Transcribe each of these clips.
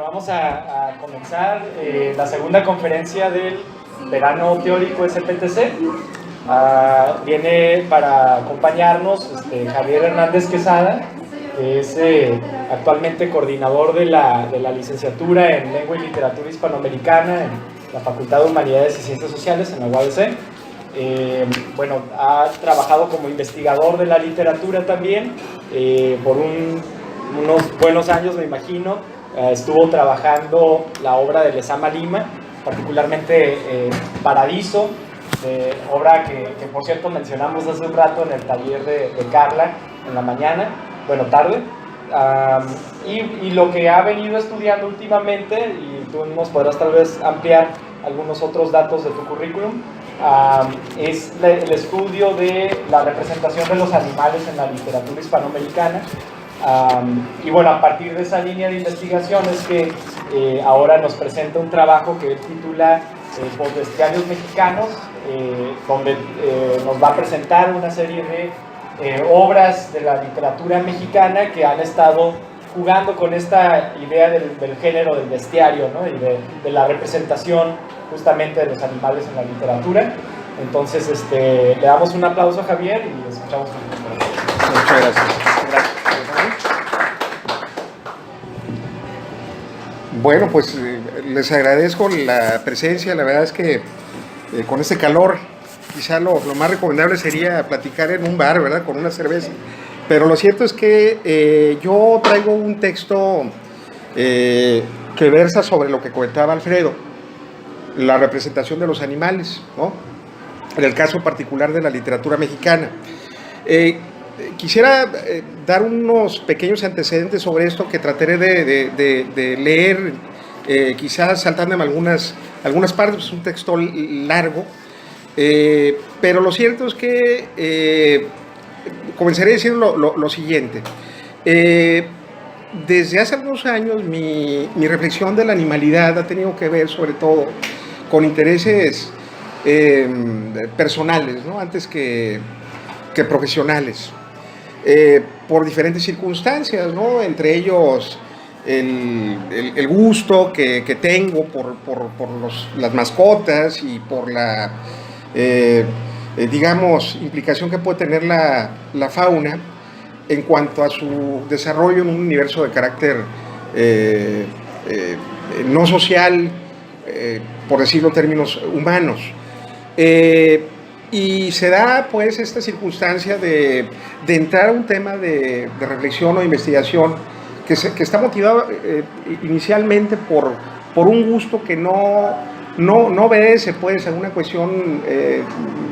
vamos a comenzar la segunda conferencia del verano teórico SPTC. Viene para acompañarnos Javier Hernández Quesada, que es actualmente coordinador de la licenciatura en Lengua y Literatura Hispanoamericana en la Facultad de Humanidades y Ciencias Sociales en la UABC. Bueno, ha trabajado como investigador de la literatura también por unos buenos años, me imagino. Estuvo trabajando la obra de Lezama Lima, particularmente Paradiso, obra que por cierto mencionamos hace un rato en el taller de Carla en la mañana, bueno, tarde. Y lo que ha venido estudiando últimamente, y tú nos podrás tal vez ampliar algunos otros datos de tu currículum, es el estudio de la representación de los animales en la literatura hispanoamericana. Y bueno, a partir de esa línea de investigación es que ahora nos presenta un trabajo que él titula Postbestiarios Mexicanos, donde nos va a presentar una serie de obras de la literatura mexicana que han estado jugando con esta idea del género del bestiario, ¿no? Y de la representación justamente de los animales en la literatura. Entonces le damos un aplauso a Javier y escuchamos un poco. Muchas gracias. Bueno, pues les agradezco la presencia. La verdad es que con este calor quizá lo más recomendable sería platicar en un bar, ¿verdad? Con una cerveza. Pero lo cierto es que yo traigo un texto que versa sobre lo que comentaba Alfredo, la representación de los animales, ¿no? En el caso particular de la literatura mexicana. Quisiera dar unos pequeños antecedentes sobre esto que trataré de leer, quizás saltándome algunas partes. Es un texto largo, pero lo cierto es que comenzaré diciendo lo siguiente. Desde hace algunos años mi reflexión de la animalidad ha tenido que ver sobre todo con intereses personales, ¿no? Antes que profesionales. Por diferentes circunstancias, ¿no? Entre ellos el gusto que tengo por las mascotas y por la, digamos, implicación que puede tener la fauna en cuanto a su desarrollo en un universo de carácter no social, por decirlo en términos humanos. Y se da pues esta circunstancia de entrar a un tema de reflexión o de investigación que está motivado inicialmente por un gusto que no obedece pues a una cuestión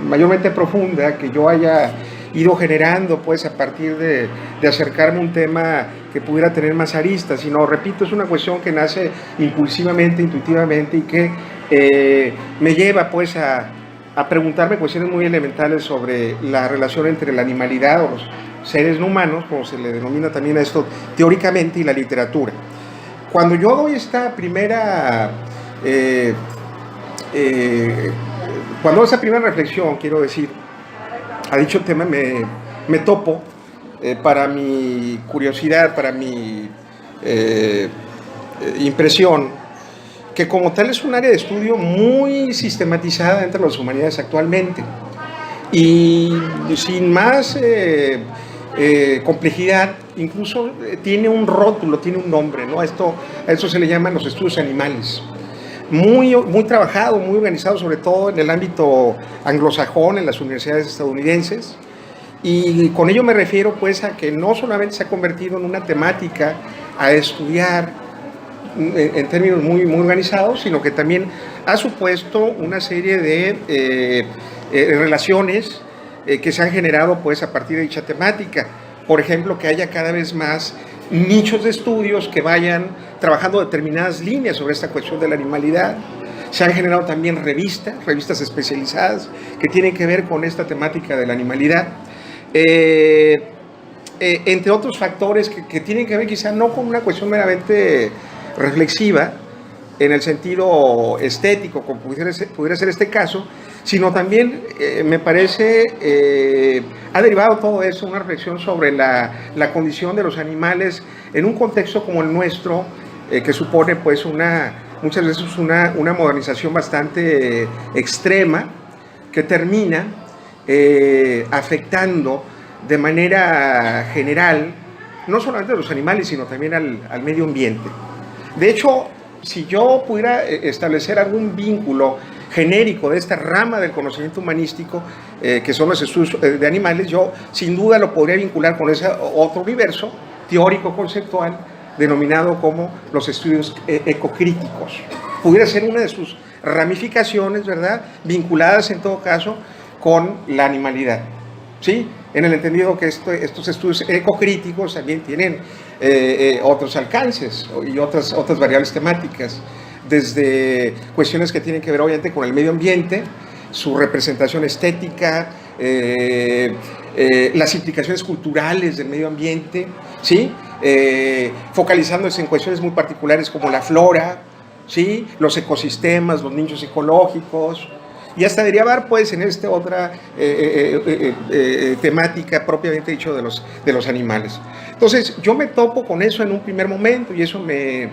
mayormente profunda que yo haya ido generando pues a partir de acercarme a un tema que pudiera tener más aristas, sino, repito, es una cuestión que nace impulsivamente, intuitivamente y que me lleva pues a preguntarme cuestiones muy elementales sobre la relación entre la animalidad o los seres no humanos, como se le denomina también a esto teóricamente, y la literatura. Cuando yo doy esta primera, cuando esa primera reflexión, quiero decir, a dicho tema me topo, para mi curiosidad, para mi impresión, que como tal es un área de estudio muy sistematizada entre las humanidades actualmente y sin más complejidad, incluso tiene un rótulo, tiene un nombre, ¿no? A esto se le llaman los estudios animales. Muy trabajado, muy organizado, sobre todo en el ámbito anglosajón, en las universidades estadounidenses, y con ello me refiero pues a que no solamente se ha convertido en una temática a estudiar en términos muy organizados, sino que también ha supuesto una serie de relaciones que se han generado pues a partir de dicha temática. Por ejemplo, que haya cada vez más nichos de estudios que vayan trabajando determinadas líneas sobre esta cuestión de la animalidad. Se han generado también revistas especializadas que tienen que ver con esta temática de la animalidad. Entre otros factores que tienen que ver quizá no con una cuestión meramente reflexiva en el sentido estético, como pudiera ser este caso, sino también me parece ha derivado todo eso una reflexión sobre la condición de los animales en un contexto como el nuestro, que supone pues muchas veces una modernización bastante extrema que termina afectando de manera general no solamente a los animales, sino también al medio ambiente. De hecho, si yo pudiera establecer algún vínculo genérico de esta rama del conocimiento humanístico, que son los estudios de animales, yo sin duda lo podría vincular con ese otro universo teórico-conceptual denominado como los estudios ecocríticos. Pudiera ser una de sus ramificaciones, ¿verdad?, vinculadas en todo caso con la animalidad, ¿sí? En el entendido que estos estudios ecocríticos también tienen otros alcances y otras variables temáticas, desde cuestiones que tienen que ver obviamente con el medio ambiente, su representación estética, las implicaciones culturales del medio ambiente, ¿sí? Focalizándose en cuestiones muy particulares como la flora, ¿sí?, los ecosistemas, los nichos ecológicos, y hasta derivar pues en esta otra temática propiamente dicho de los animales. Entonces yo me topo con eso en un primer momento y eso me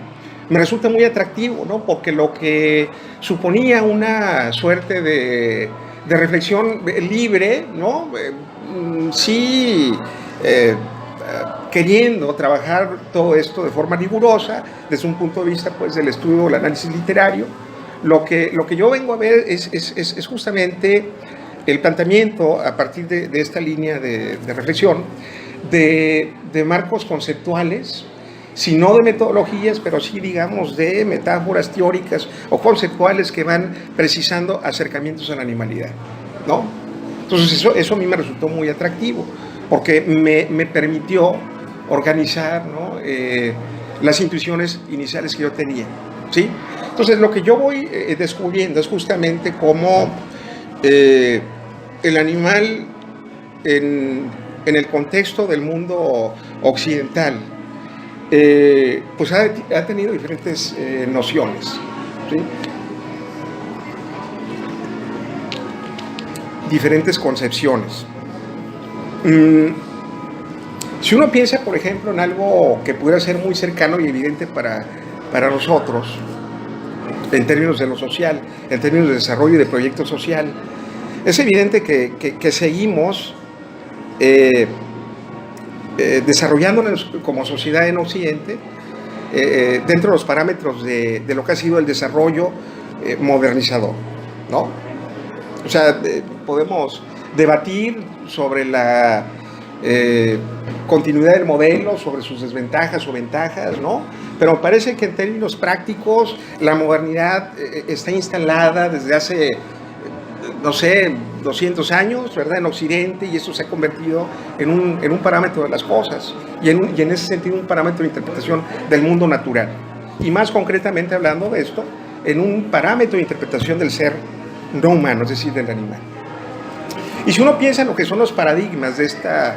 resulta muy atractivo, ¿no?, porque lo que suponía una suerte de reflexión libre, ¿no?, sí, queriendo trabajar todo esto de forma rigurosa desde un punto de vista pues del estudio, el análisis literario. Lo que yo vengo a ver es justamente el planteamiento a partir de esta línea de reflexión de marcos conceptuales, si no de metodologías, pero sí, digamos, de metáforas teóricas o conceptuales que van precisando acercamientos a la animalidad, ¿no? Entonces eso a mí me resultó muy atractivo, porque me permitió organizar, ¿no?, las intuiciones iniciales que yo tenía, ¿sí? Entonces lo que yo voy descubriendo es justamente cómo el animal en el contexto del mundo occidental pues ha tenido diferentes nociones, ¿sí?, diferentes concepciones. Si uno piensa, por ejemplo, en algo que pudiera ser muy cercano y evidente para nosotros, en términos de lo social, en términos de desarrollo y de proyecto social, es evidente que seguimos desarrollándonos como sociedad en Occidente dentro de los parámetros de lo que ha sido el desarrollo modernizador, ¿no? O sea, podemos debatir sobre la continuidad del modelo, sobre sus desventajas o ventajas, ¿no? Pero me parece que en términos prácticos la modernidad está instalada desde hace, no sé, 200 años, ¿verdad?, en Occidente, y eso se ha convertido en un parámetro de las cosas y en ese sentido un parámetro de interpretación del mundo natural. Y más concretamente hablando de esto, en un parámetro de interpretación del ser no humano, es decir, del animal. Y si uno piensa en lo que son los paradigmas de esta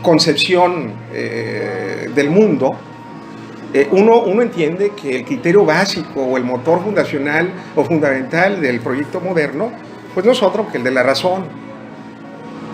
concepción del mundo, uno entiende que el criterio básico o el motor fundacional o fundamental del proyecto moderno pues no es otro que el de la razón,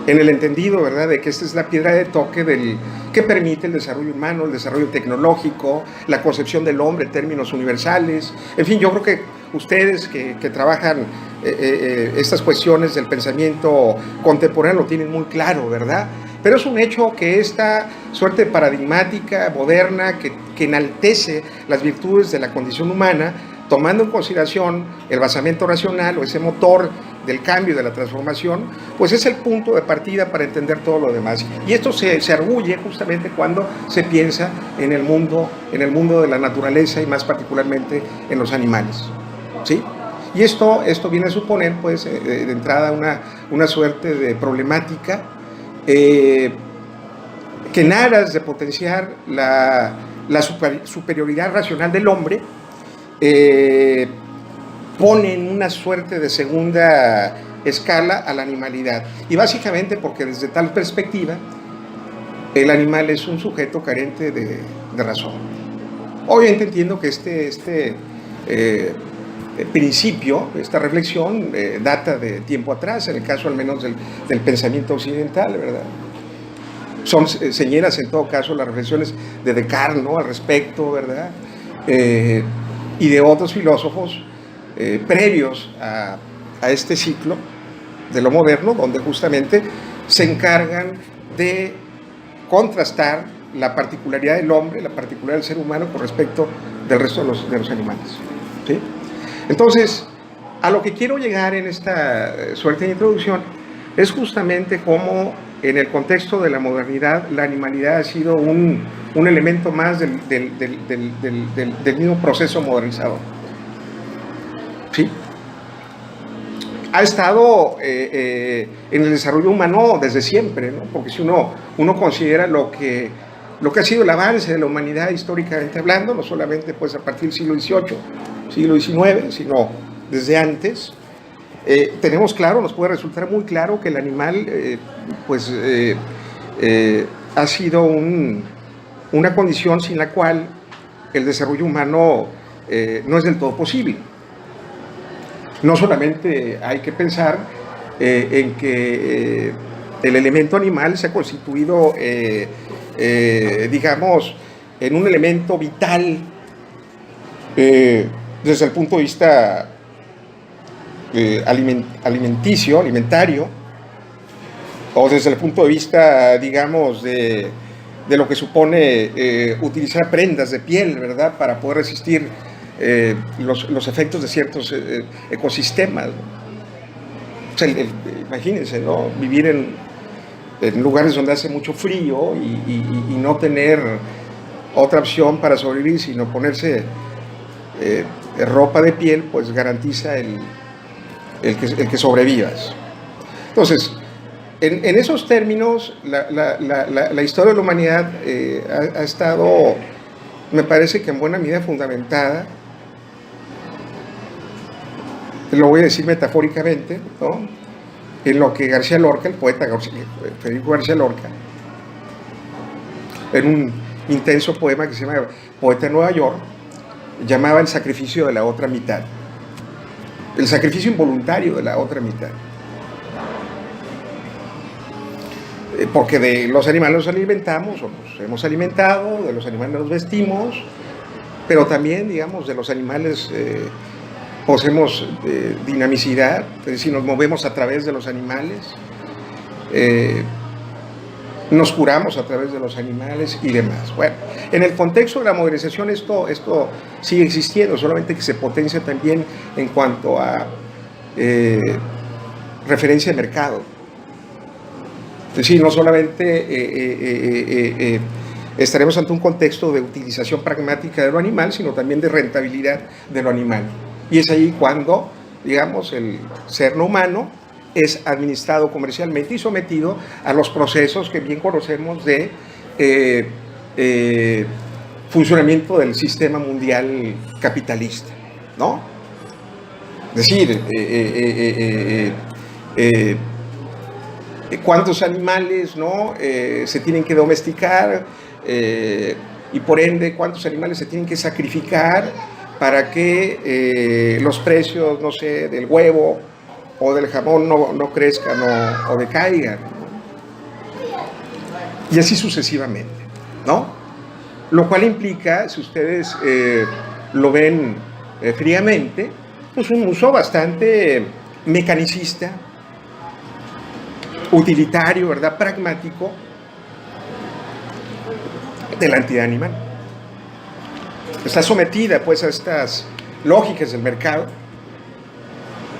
en el entendido, ¿verdad?, de que esta es la piedra de toque que permite el desarrollo humano, el desarrollo tecnológico, la concepción del hombre en términos universales. En fin, yo creo que ustedes que trabajan estas cuestiones del pensamiento contemporáneo lo tienen muy claro, ¿verdad? Pero es un hecho que esta suerte paradigmática, moderna, que enaltece las virtudes de la condición humana, tomando en consideración el basamento racional o ese motor del cambio, de la transformación, pues es el punto de partida para entender todo lo demás. Y esto se arguye justamente cuando se piensa en el mundo de la naturaleza y más particularmente en los animales, ¿sí? Y esto viene a suponer, pues, de entrada una suerte de problemática que en aras de potenciar la superioridad racional del hombre, pone en una suerte de segunda escala a la animalidad. Y básicamente porque desde tal perspectiva el animal es un sujeto carente de razón. Obviamente entiendo que este principio, esta reflexión data de tiempo atrás, en el caso al menos del pensamiento occidental, ¿verdad? Son señeras en todo caso las reflexiones de Descartes, ¿no?, al respecto, ¿verdad? Y de otros filósofos previos a este ciclo de lo moderno, donde justamente se encargan de contrastar la particularidad del hombre, la particularidad del ser humano con respecto del resto de los animales, ¿sí? Entonces, a lo que quiero llegar en esta suerte de introducción es justamente cómo en el contexto de la modernidad la animalidad ha sido un elemento más del mismo proceso modernizador, ¿sí? Ha estado en el desarrollo humano desde siempre, ¿no? Porque si uno considera lo que ha sido el avance de la humanidad históricamente hablando, no solamente pues a partir del siglo XVIII, siglo XIX, sino desde antes, tenemos claro, nos puede resultar muy claro que el animal ha sido una condición sin la cual el desarrollo humano no es del todo posible. No solamente hay que pensar en que el elemento animal se ha constituido, digamos, en un elemento vital desde el punto de vista alimentario, o desde el punto de vista, digamos, de lo que supone utilizar prendas de piel, ¿verdad?, para poder resistir los efectos de ciertos ecosistemas, ¿no? O sea, imagínense, ¿no?, vivir en lugares donde hace mucho frío y no tener otra opción para sobrevivir sino ponerse ropa de piel, pues garantiza el que sobrevivas. Entonces, en esos términos, la historia de la humanidad ha estado, me parece que en buena medida fundamentada, lo voy a decir metafóricamente, ¿no?, en lo que García Lorca, el poeta Federico García Lorca, en un intenso poema que se llama Poeta de Nueva York, llamaba el sacrificio de la otra mitad, el sacrificio involuntario de la otra mitad. Porque de los animales nos alimentamos, o nos hemos alimentado, de los animales nos vestimos, pero también, digamos, de los animales poseemos dinamicidad, es decir, nos movemos a través de los animales, nos curamos a través de los animales y demás. Bueno, en el contexto de la modernización esto sigue existiendo, solamente que se potencia también en cuanto a referencia de mercado. Es decir, no solamente estaremos ante un contexto de utilización pragmática de lo animal, sino también de rentabilidad de lo animal. Y es ahí cuando, digamos, el ser no humano es administrado comercialmente y sometido a los procesos que bien conocemos de funcionamiento del sistema mundial capitalista, ¿no? Es decir, cuántos animales, ¿no?, se tienen que domesticar y por ende cuántos animales se tienen que sacrificar para que los precios, no sé, del huevo o del jamón no crezcan o decaigan, ¿no? Y así sucesivamente, ¿no? Lo cual implica, si ustedes lo ven fríamente, pues un uso bastante mecanicista, utilitario, ¿verdad?, pragmático de la entidad animal. Está sometida pues a estas lógicas del mercado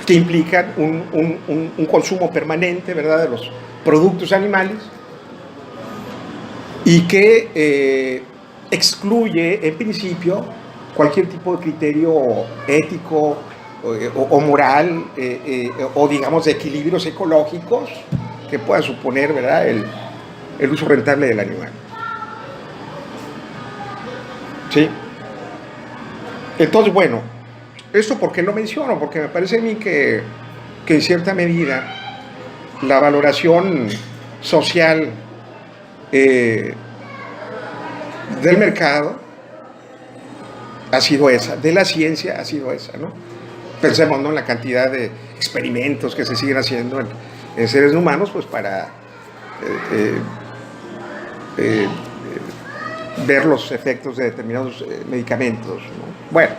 que implican un consumo permanente, ¿verdad?, de los productos animales y que excluye en principio cualquier tipo de criterio ético o moral o digamos de equilibrios ecológicos que pueda suponer, ¿verdad?, el uso rentable del animal. ¿Sí? Entonces, bueno, ¿esto por qué lo menciono? Porque me parece a mí que en cierta medida la valoración social del mercado ha sido esa, de la ciencia ha sido esa, ¿no? Pensemos, ¿no?, en la cantidad de experimentos que se siguen haciendo en seres humanos, pues para ver los efectos de determinados medicamentos, ¿no? Bueno,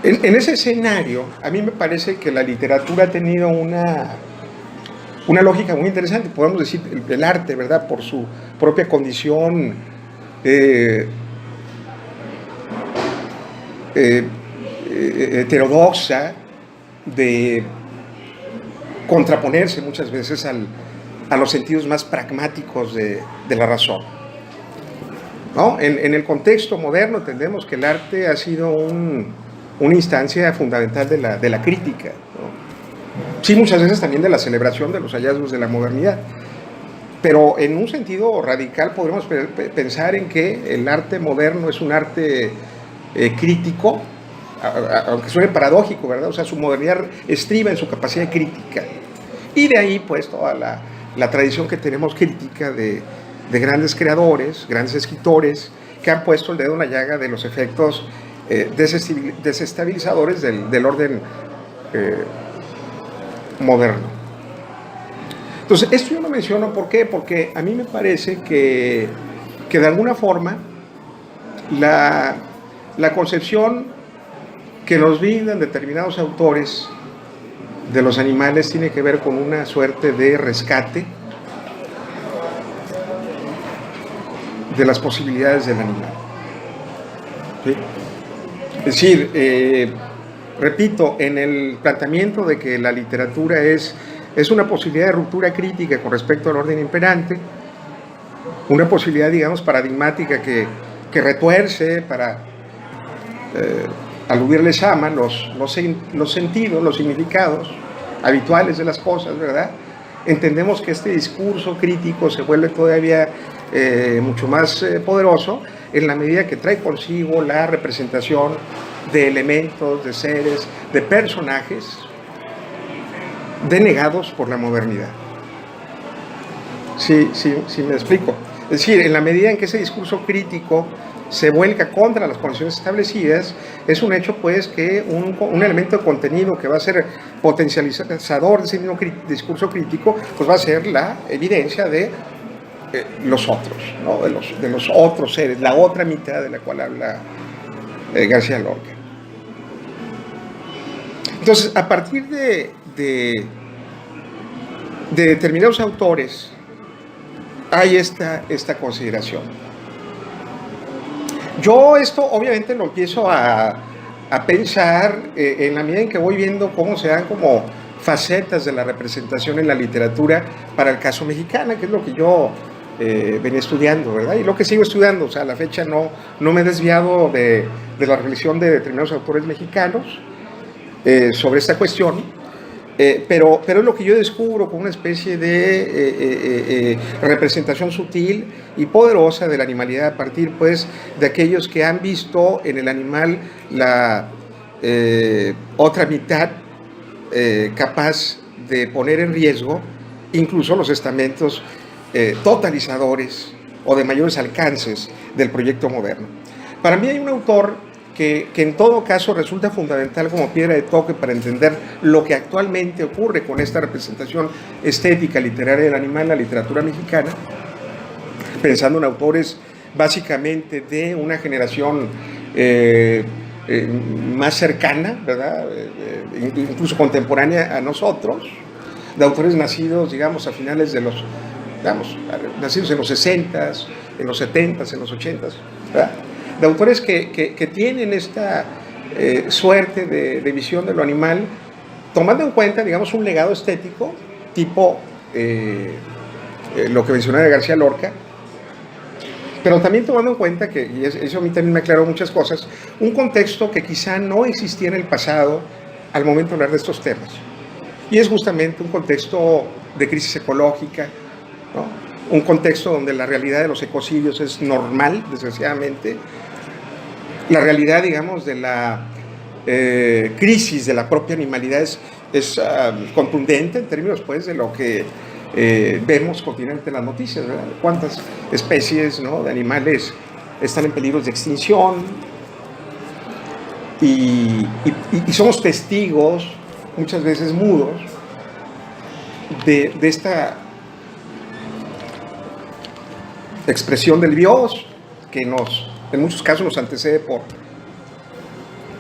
en ese escenario, a mí me parece que la literatura ha tenido una lógica muy interesante. Podemos decir el arte, ¿verdad? Por su propia condición heterodoxa de contraponerse muchas veces a los sentidos más pragmáticos de la razón, ¿no? En el contexto moderno entendemos que el arte ha sido una instancia fundamental de la crítica, ¿no? Sí, muchas veces también de la celebración de los hallazgos de la modernidad, pero en un sentido radical podríamos pensar en que el arte moderno es un arte crítico, aunque suene paradójico, ¿verdad? O sea, su modernidad estriba en su capacidad crítica, y de ahí pues toda la tradición que tenemos crítica de grandes creadores, grandes escritores, que han puesto el dedo en la llaga de los efectos desestabilizadores del orden moderno. Entonces, esto yo lo menciono, ¿por qué? Porque a mí me parece que de alguna forma la concepción que nos brindan determinados autores de los animales tiene que ver con una suerte de rescate de las posibilidades del animal, ¿sí? Es decir, repito, en el planteamiento de que la literatura es una posibilidad de ruptura crítica con respecto al orden imperante, una posibilidad, digamos, paradigmática que retuerce para aludirle llama los sentidos, los significados habituales de las cosas, ¿verdad? Entendemos que este discurso crítico se vuelve todavía mucho más poderoso en la medida que trae consigo la representación de elementos, de seres, de personajes denegados por la modernidad. Sí, me explico. Es decir, en la medida en que ese discurso crítico se vuelca contra las condiciones establecidas, es un hecho pues que un elemento de contenido que va a ser potencializador de ese mismo discurso crítico, pues va a ser la evidencia de los otros, ¿no? de los otros seres, la otra mitad de la cual habla García Lorca. Entonces, a partir de determinados autores hay esta consideración. Yo esto obviamente lo empiezo a pensar en la medida en que voy viendo cómo se dan como facetas de la representación en la literatura para el caso mexicano, que es lo que yo venía estudiando, ¿verdad? Y lo que sigo estudiando, o sea, a la fecha no me he desviado de la reflexión de determinados autores mexicanos sobre esta cuestión, pero es lo que yo descubro como una especie de representación sutil y poderosa de la animalidad a partir, pues, de aquellos que han visto en el animal la otra mitad capaz de poner en riesgo incluso los estamentos totalizadores o de mayores alcances del proyecto moderno. Para mí hay un autor que en todo caso resulta fundamental como piedra de toque para entender lo que actualmente ocurre con esta representación estética literaria del animal en la literatura mexicana, pensando en autores básicamente de una generación más cercana, ¿verdad? Incluso contemporánea a nosotros, de autores nacidos, digamos, a finales de los, digamos, nacidos en los 60s, en los 70s, en los 80s, ¿verdad? De autores que tienen esta suerte de visión de lo animal, tomando en cuenta, digamos, un legado estético tipo lo que mencionaba de García Lorca, pero también tomando en cuenta que, y eso a mí también me aclaró muchas cosas, un contexto que quizá no existía en el pasado al momento de hablar de estos temas, y es justamente un contexto de crisis ecológica, ¿no? Un contexto donde la realidad de los ecocidios es normal, desgraciadamente. La realidad, digamos, de la crisis de la propia animalidad es contundente en términos, pues, de lo que vemos continuamente en las noticias, ¿verdad? Cuántas especies, ¿no?, de animales están en peligro de extinción y somos testigos, muchas veces mudos, de esta expresión del Dios que en muchos casos nos antecede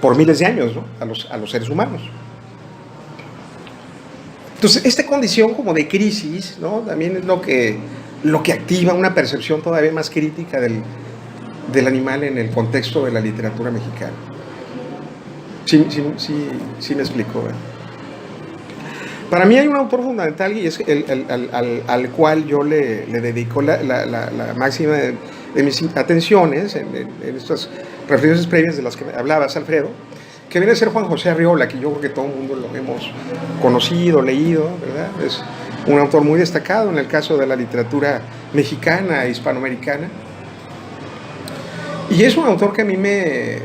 por miles de años, ¿no? a los seres humanos. Entonces, esta condición como de crisis, ¿no? También es lo que activa una percepción todavía más crítica del animal en el contexto de la literatura mexicana. Sí me explico, ¿verdad? Para mí hay un autor fundamental y es al cual yo le dedico la máxima de mis atenciones en estas reflexiones previas de las que hablabas, Alfredo, que viene a ser Juan José Arriola, que yo creo que todo el mundo lo hemos conocido, leído, ¿verdad? Es un autor muy destacado en el caso de la literatura mexicana e hispanoamericana. Y es un autor que a mí me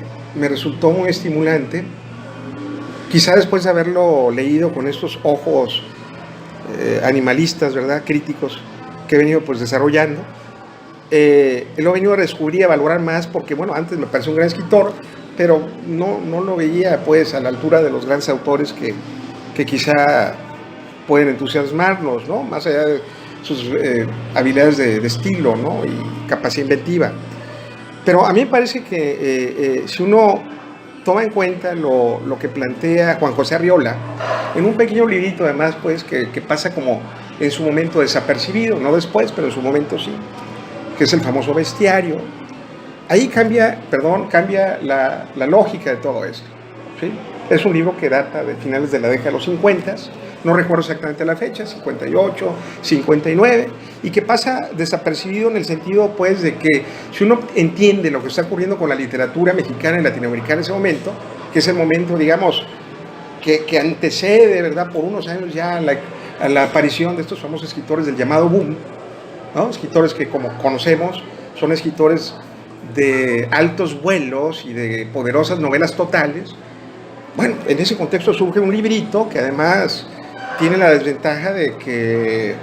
resultó muy estimulante, quizá después de haberlo leído con estos ojos animalistas, ¿verdad? Críticos, que he venido pues desarrollando. Lo he venido a descubrir y a valorar más porque, bueno, antes me pareció un gran escritor, pero no lo veía pues a la altura de los grandes autores que quizá pueden entusiasmarnos, ¿no? Más allá de sus habilidades de estilo, ¿no? Y capacidad inventiva. Pero a mí me parece que si uno toma en cuenta lo que plantea Juan José Arriola, en un pequeño librito además, pues, que pasa como en su momento desapercibido, no después, pero en su momento sí, que es el famoso Bestiario. Ahí cambia la lógica de todo esto, ¿sí? Es un libro que data de finales de la década de los 50, no recuerdo exactamente la fecha, 58, 59, y que pasa desapercibido en el sentido, pues, de que si uno entiende lo que está ocurriendo con la literatura mexicana y latinoamericana en ese momento, que es el momento, digamos, que antecede, ¿verdad?, por unos años ya a la aparición de estos famosos escritores del llamado boom, ¿no? Escritores que, como conocemos, son escritores de altos vuelos y de poderosas novelas totales. Bueno, en ese contexto surge un librito que además tiene la desventaja de que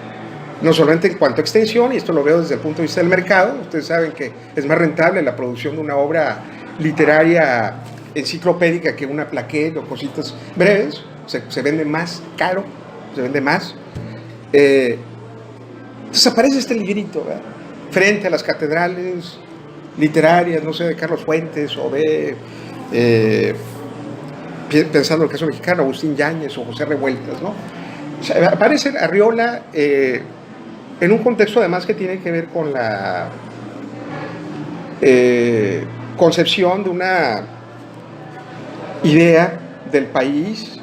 no solamente en cuanto a extensión, y esto lo veo desde el punto de vista del mercado, ustedes saben que es más rentable la producción de una obra literaria enciclopédica que una plaquette o cositas breves, se vende más caro, se vende más. Entonces aparece este librito, ¿verdad?, frente a las catedrales literarias, no sé, de Carlos Fuentes o de, pensando en el caso mexicano, Agustín Yáñez o José Revueltas, ¿no? O sea, aparece Arriola en un contexto además que tiene que ver con la concepción de una idea del país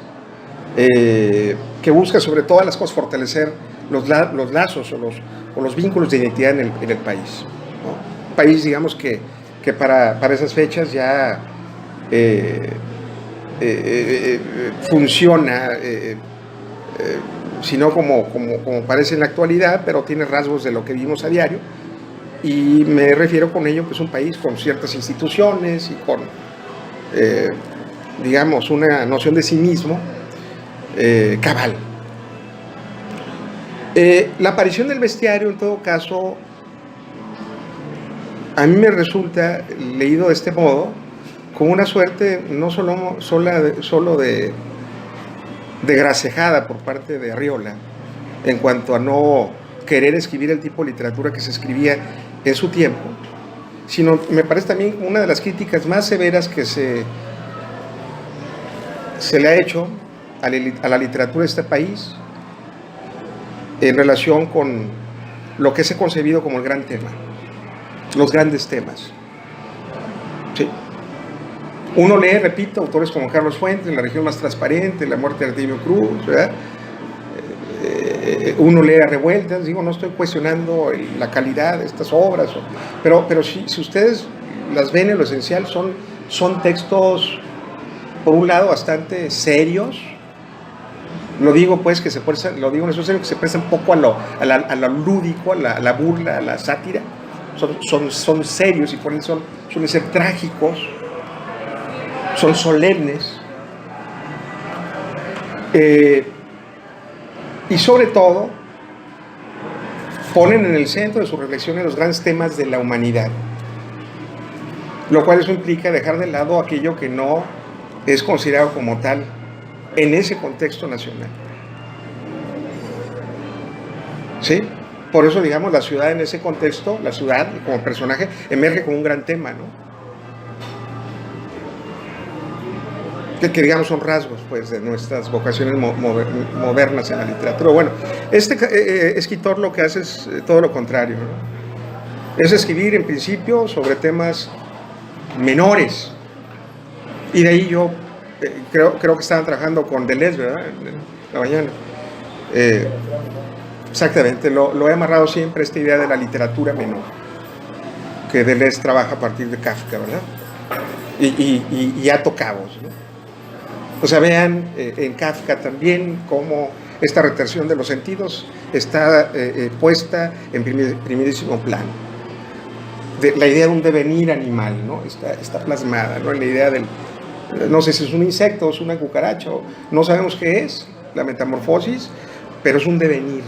que busca sobre todas las cosas fortalecer los lazos o los vínculos de identidad en el país, ¿no? País, digamos, que para esas fechas ya funciona, sino como parece en la actualidad, pero tiene rasgos de lo que vivimos a diario, y me refiero con ello, pues, un país con ciertas instituciones y con, digamos, una noción de sí mismo cabal. La aparición del Bestiario, en todo caso, a mí me resulta, leído de este modo, como una suerte no solo de gracejada por parte de Arriola, en cuanto a no querer escribir el tipo de literatura que se escribía en su tiempo, sino me parece también como una de las críticas más severas que se le ha hecho a la literatura de este país en relación con lo que se ha concebido como el gran tema, los grandes temas. Sí. Uno lee, repito, autores como Carlos Fuentes, La región más transparente, La muerte de Artemio Cruz, ¿verdad? Uno lee a Revueltas, digo, no estoy cuestionando la calidad de estas obras, pero si ustedes las ven, en lo esencial son textos, por un lado, bastante serios. Lo digo, pues, que lo digo en eso serio, que se prestan un poco a lo lúdico, a la burla, a la sátira. Son serios y por eso suelen ser trágicos, son solemnes, y sobre todo ponen en el centro de su reflexión los grandes temas de la humanidad, lo cual eso implica dejar de lado aquello que no es considerado como tal en ese contexto nacional. ¿Sí? Por eso, digamos, la ciudad en ese contexto, la ciudad como personaje, emerge como un gran tema, ¿no? Que digamos son rasgos, pues, de nuestras vocaciones modernas en la literatura. Bueno, este escritor lo que hace es todo lo contrario, ¿no? Es escribir, en principio, sobre temas menores. Y de ahí yo creo que estaban trabajando con Deleuze, ¿verdad? En la mañana. Exactamente, lo he amarrado siempre a esta idea de la literatura menor, que Deleuze trabaja a partir de Kafka, ¿verdad? Y ato cabos, ¿no? O sea, vean en Kafka también cómo esta retención de los sentidos está puesta en primerísimo plano. La idea de un devenir animal, ¿no? Está plasmada, ¿no? En la idea del, no sé si es un insecto o es una cucaracha, no sabemos qué es, la metamorfosis, pero es un devenir.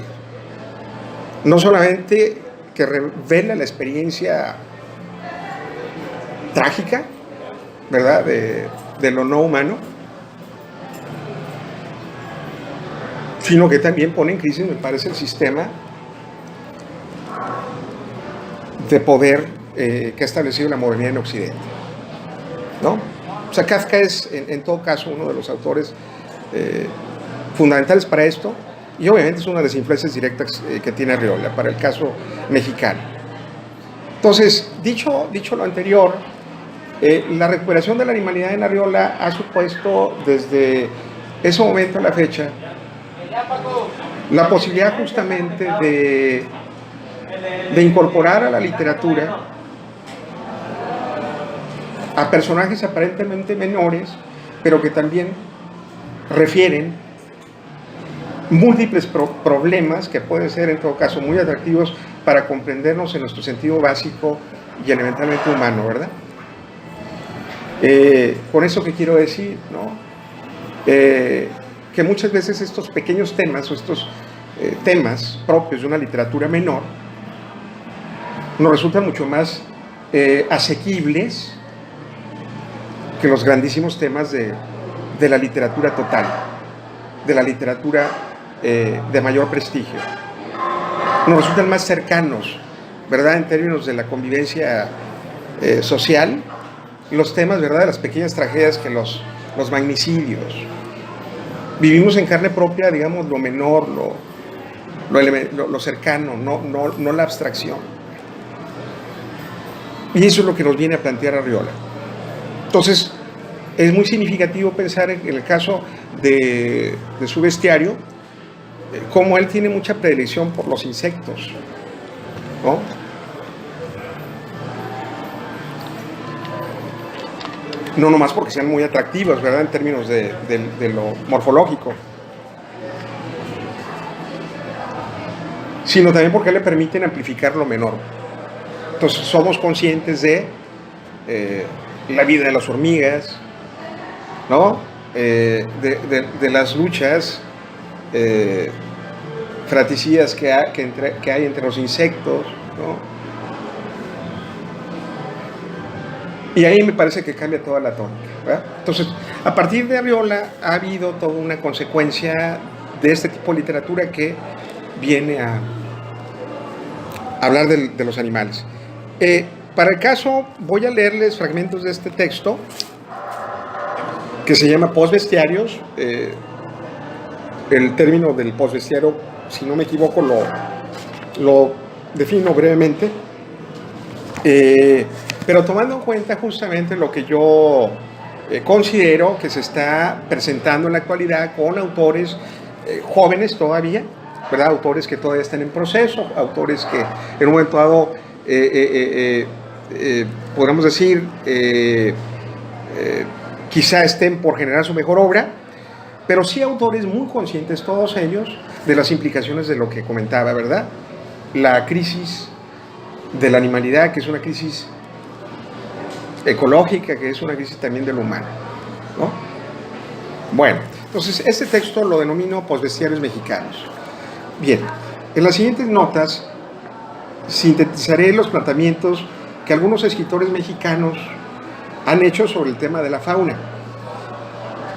No solamente que revela la experiencia trágica, ¿verdad?, de lo no humano, sino que también pone en crisis, me parece, el sistema de poder que ha establecido la modernidad en Occidente, ¿no? O sea, Kafka es, en todo caso, uno de los autores fundamentales para esto, y obviamente es una de las influencias directas que tiene Arriola para el caso mexicano. Entonces, dicho lo anterior, la recuperación de la animalidad en Arriola ha supuesto desde ese momento a la fecha la posibilidad justamente de incorporar a la literatura a personajes aparentemente menores, pero que también refieren múltiples problemas que pueden ser en todo caso muy atractivos para comprendernos en nuestro sentido básico y elementalmente humano, ¿verdad? Con eso que quiero decir, ¿no? Que muchas veces estos pequeños temas o estos temas propios de una literatura menor nos resultan mucho más asequibles que los grandísimos temas de la literatura total, de la literatura de mayor prestigio. Nos resultan más cercanos, ¿verdad?, en términos de la convivencia social, los temas, ¿verdad?, de las pequeñas tragedias que los magnicidios. Vivimos en carne propia, digamos, lo menor, lo cercano, no la abstracción. Y eso es lo que nos viene a plantear Arriola. Entonces, es muy significativo pensar en el caso de su bestiario, cómo él tiene mucha predilección por los insectos, ¿no? No nomás porque sean muy atractivos, ¿verdad?, en términos de lo morfológico, sino también porque le permiten amplificar lo menor. Entonces somos conscientes de la vida de las hormigas, ¿no?, de las luchas fratricidas que hay entre los insectos, ¿no? Y ahí me parece que cambia toda la tónica, ¿verdad? Entonces, a partir de Arriola ha habido toda una consecuencia de este tipo de literatura que viene a hablar de los animales. Para el caso, voy a leerles fragmentos de este texto que se llama Postbestiarios. El término del postbestiario, si no me equivoco, lo defino brevemente. Pero tomando en cuenta justamente lo que yo considero que se está presentando en la actualidad con autores jóvenes todavía, ¿verdad?, autores que todavía están en proceso, autores que en un momento dado, podríamos decir, quizá estén por generar su mejor obra, pero sí autores muy conscientes, todos ellos, de las implicaciones de lo que comentaba, ¿verdad? La crisis de la animalidad, que es una crisis ecológica, que es una crisis también de lo humano, ¿no? Bueno, entonces este texto lo denomino Postbestiarios mexicanos. Bien, en las siguientes notas sintetizaré los planteamientos que algunos escritores mexicanos han hecho sobre el tema de la fauna.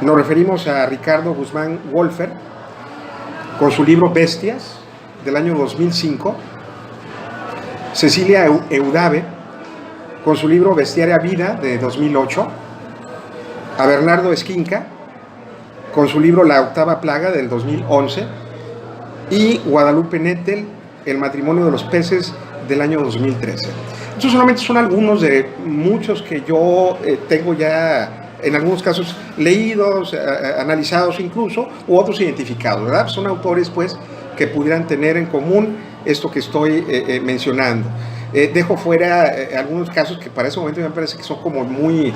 Nos referimos a Ricardo Guzmán Wolfer con su libro Bestias del año 2005, Cecilia Eudave, con su libro Bestiaria Vida, de 2008, a Bernardo Esquinca, con su libro La Octava Plaga, del 2011, y Guadalupe Nettel, El matrimonio de los peces, del año 2013. Estos solamente son algunos de muchos que yo tengo ya, en algunos casos, leídos, analizados incluso, u otros identificados, ¿verdad? Son autores, pues, que pudieran tener en común esto que estoy mencionando. Dejo fuera algunos casos que para ese momento me parece que son como muy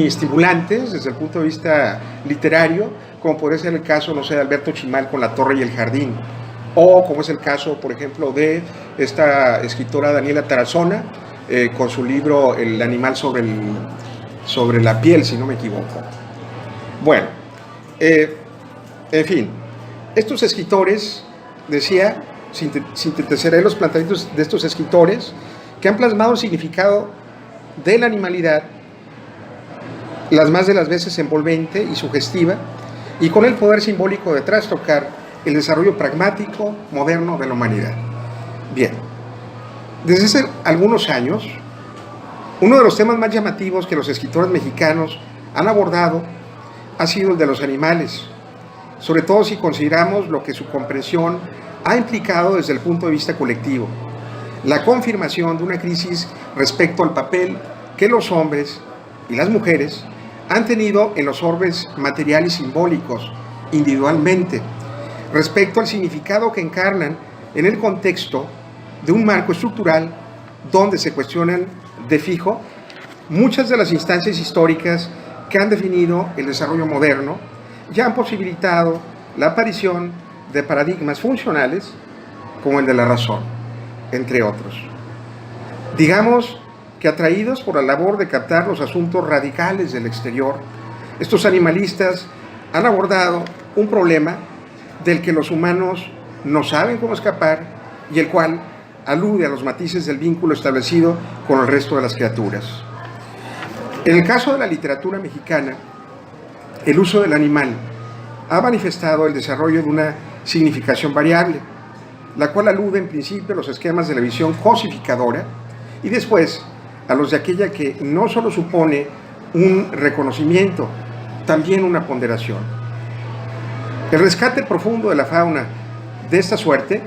estimulantes desde el punto de vista literario, como podría ser el caso, no sé, de Alberto Chimal con La Torre y el Jardín, o como es el caso, por ejemplo, de esta escritora Daniela Tarazona, con su libro El animal sobre la piel, si no me equivoco. Bueno, en fin, estos escritores, decía, sintetizaré los planteamientos de estos escritores que han plasmado el significado de la animalidad, las más de las veces envolvente y sugestiva, y con el poder simbólico de trastocar el desarrollo pragmático moderno de la humanidad. Bien, desde hace algunos años, uno de los temas más llamativos que los escritores mexicanos han abordado ha sido el de los animales, sobre todo si consideramos lo que su comprensión ha implicado desde el punto de vista colectivo, la confirmación de una crisis respecto al papel que los hombres y las mujeres han tenido en los orbes materiales y simbólicos, individualmente, respecto al significado que encarnan en el contexto de un marco estructural donde se cuestionan de fijo muchas de las instancias históricas que han definido el desarrollo moderno y han posibilitado la aparición de paradigmas funcionales como el de la razón, entre otros. Digamos que atraídos por la labor de captar los asuntos radicales del exterior, estos animalistas han abordado un problema del que los humanos no saben cómo escapar y el cual alude a los matices del vínculo establecido con el resto de las criaturas. En el caso de la literatura mexicana, el uso del animal ha manifestado el desarrollo de una significación variable, la cual alude en principio a los esquemas de la visión cosificadora y después a los de aquella que no solo supone un reconocimiento, también una ponderación. El rescate profundo de la fauna de esta suerte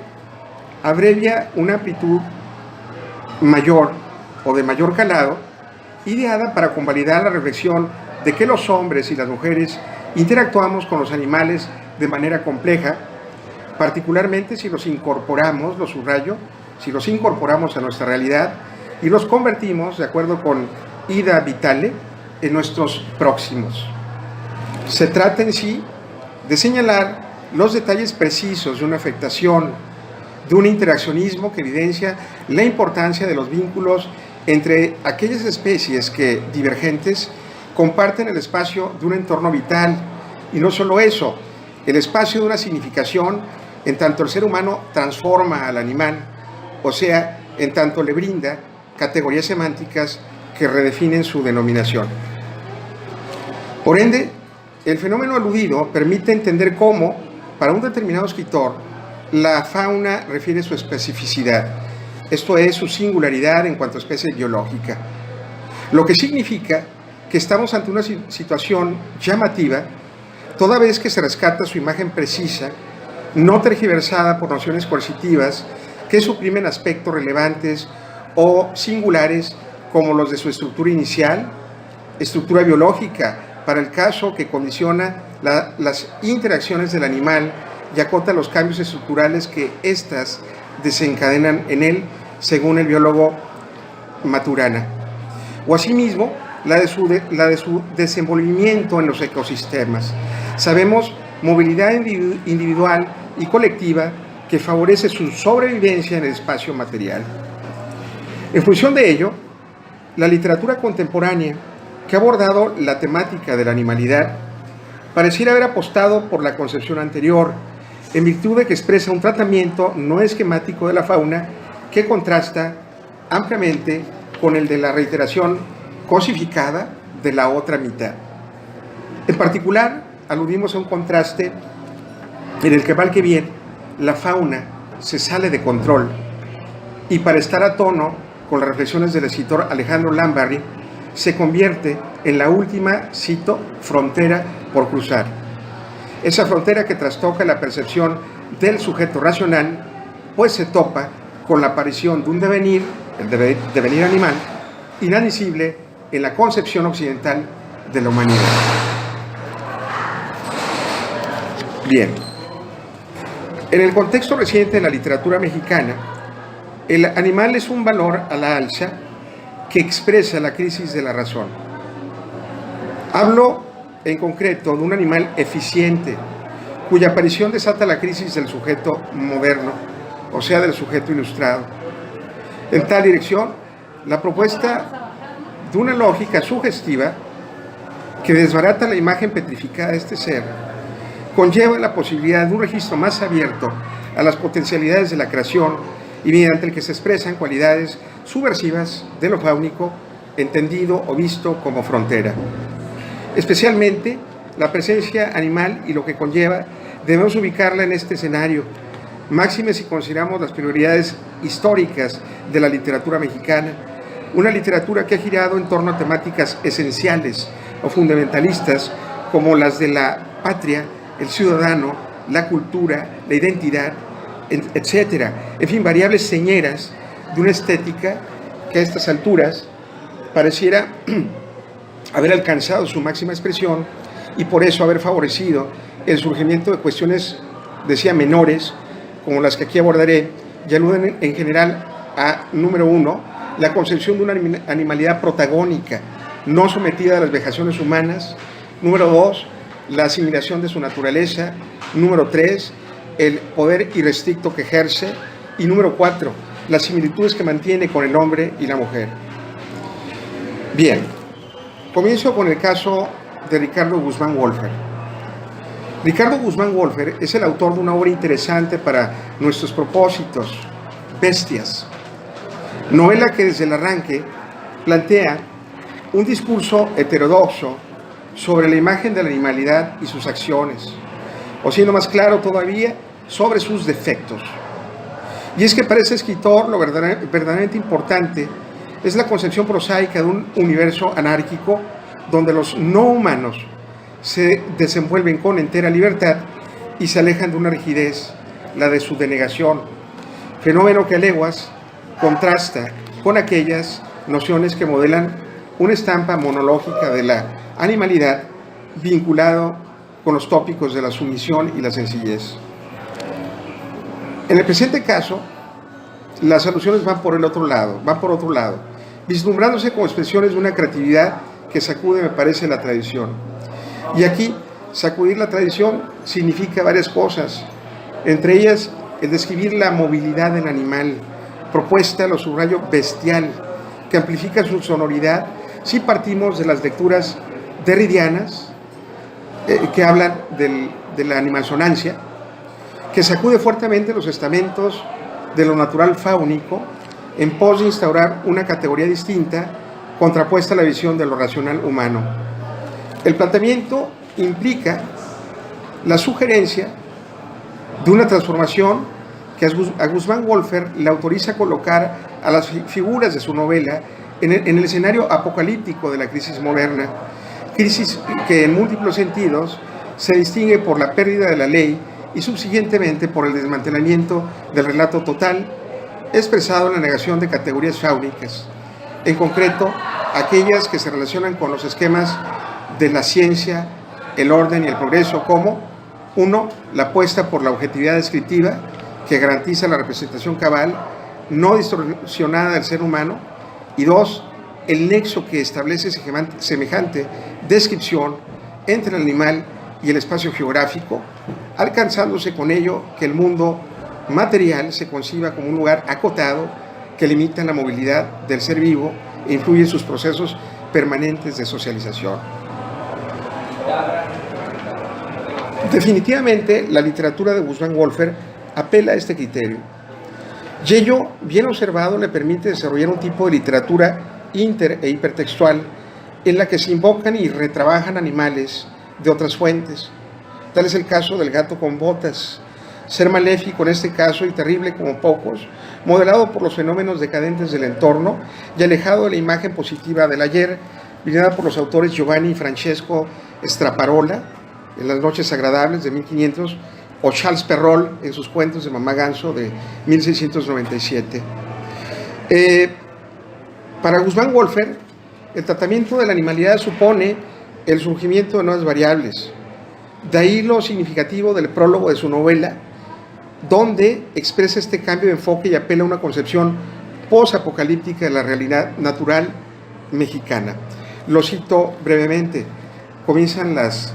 abrevia una amplitud mayor o de mayor calado, ideada para convalidar la reflexión de que los hombres y las mujeres interactuamos con los animales de manera compleja, particularmente si los incorporamos, lo subrayo, si los incorporamos a nuestra realidad y los convertimos, de acuerdo con Ida Vitale, en nuestros próximos. Se trata en sí de señalar los detalles precisos de una afectación, de un interaccionismo que evidencia la importancia de los vínculos entre aquellas especies que, divergentes, comparten el espacio de un entorno vital, y no solo eso, el espacio de una significación en tanto el ser humano transforma al animal, o sea, en tanto le brinda categorías semánticas que redefinen su denominación. Por ende, el fenómeno aludido permite entender cómo, para un determinado escritor, la fauna refiere su especificidad, esto es, su singularidad en cuanto a especie biológica, lo que significa que estamos ante una situación llamativa, toda vez que se rescata su imagen precisa, no tergiversada por nociones coercitivas que suprimen aspectos relevantes o singulares como los de su estructura inicial, estructura biológica, para el caso que condiciona las interacciones del animal y acota los cambios estructurales que éstas desencadenan en él, según el biólogo Maturana, o asimismo la de su desenvolvimiento en los ecosistemas. Sabemos movilidad individual y colectiva que favorece su sobrevivencia en el espacio material. En función de ello, la literatura contemporánea que ha abordado la temática de la animalidad pareciera haber apostado por la concepción anterior, en virtud de que expresa un tratamiento no esquemático de la fauna que contrasta ampliamente con el de la reiteración cosificada de la otra mitad. En particular, aludimos a un contraste en el que, mal que bien, la fauna se sale de control y para estar a tono con las reflexiones del escritor Alejandro Lambarry, se convierte en la última, cito, frontera por cruzar. Esa frontera que trastoca la percepción del sujeto racional, pues se topa con la aparición de un devenir, el devenir animal, inadmisible en la concepción occidental de la humanidad. Bien, en el contexto reciente de la literatura mexicana, el animal es un valor a la alza que expresa la crisis de la razón. Hablo en concreto de un animal eficiente, cuya aparición desata la crisis del sujeto moderno, o sea, del sujeto ilustrado. En tal dirección, la propuesta de una lógica sugestiva que desbarata la imagen petrificada de este ser, conlleva la posibilidad de un registro más abierto a las potencialidades de la creación y mediante el que se expresan cualidades subversivas de lo fáunico, entendido o visto como frontera. Especialmente, la presencia animal y lo que conlleva, debemos ubicarla en este escenario, máxime si consideramos las prioridades históricas de la literatura mexicana, una literatura que ha girado en torno a temáticas esenciales o fundamentalistas como las de la patria, el ciudadano, la cultura, la identidad, etc. En fin, variables señeras de una estética que a estas alturas pareciera haber alcanzado su máxima expresión y por eso haber favorecido el surgimiento de cuestiones, decía, menores, como las que aquí abordaré, y aluden en general a, número uno, la concepción de una animalidad protagónica, no sometida a las vejaciones humanas; número dos, la asimilación de su naturaleza; número tres, el poder irrestricto que ejerce; y número cuatro, las similitudes que mantiene con el hombre y la mujer. Bien, comienzo con el caso de Ricardo Guzmán Wolfer. Ricardo Guzmán Wolfer es el autor de una obra interesante para nuestros propósitos, Bestias, novela que desde el arranque plantea un discurso heterodoxo sobre la imagen de la animalidad y sus acciones, o siendo más claro todavía, sobre sus defectos. Y es que para ese escritor lo verdaderamente importante es la concepción prosaica de un universo anárquico donde los no humanos se desenvuelven con entera libertad y se alejan de una rigidez, la de su denegación, fenómeno que a leguas contrasta con aquellas nociones que modelan una estampa monológica de la animalidad vinculado con los tópicos de la sumisión y la sencillez. En el presente caso, las alusiones van por otro lado, vislumbrándose como expresiones de una creatividad que sacude, me parece, la tradición. Y aquí, sacudir la tradición significa varias cosas, entre ellas el describir la movilidad del animal, propuesta, lo subrayo, bestial, que amplifica su sonoridad si partimos de las lecturas derridianas que hablan de la animalsonancia, que sacude fuertemente los estamentos de lo natural fáunico en pos de instaurar una categoría distinta contrapuesta a la visión de lo racional humano. El planteamiento implica la sugerencia de una transformación que a Guzmán Wolfer le autoriza a colocar a las figuras de su novela en el escenario apocalíptico de la crisis moderna, crisis que en múltiples sentidos se distingue por la pérdida de la ley y subsiguientemente por el desmantelamiento del relato total expresado en la negación de categorías fáunicas, en concreto aquellas que se relacionan con los esquemas de la ciencia, el orden y el progreso, como 1. La apuesta por la objetividad descriptiva que garantiza la representación cabal, no distorsionada del ser humano, y 2. El nexo que establece semejante descripción entre el animal y el espacio geográfico, alcanzándose con ello que el mundo material se conciba como un lugar acotado que limita la movilidad del ser vivo e influye en sus procesos permanentes de socialización. Definitivamente, la literatura de Guzmán Wolfer apela a este criterio. Y ello, bien observado, le permite desarrollar un tipo de literatura inter- e hipertextual en la que se invocan y retrabajan animales de otras fuentes. Tal es el caso del gato con botas, ser maléfico en este caso y terrible como pocos, modelado por los fenómenos decadentes del entorno y alejado de la imagen positiva del ayer, brindada por los autores Giovanni y Francesco Straparola en Las noches agradables de 1500 o Charles Perrault en sus cuentos de Mamá Ganso de 1697. Para Guzmán Wolfer, el tratamiento de la animalidad supone el surgimiento de nuevas variables. De ahí lo significativo del prólogo de su novela, donde expresa este cambio de enfoque y apela a una concepción posapocalíptica de la realidad natural mexicana. Lo cito brevemente. Comienzan las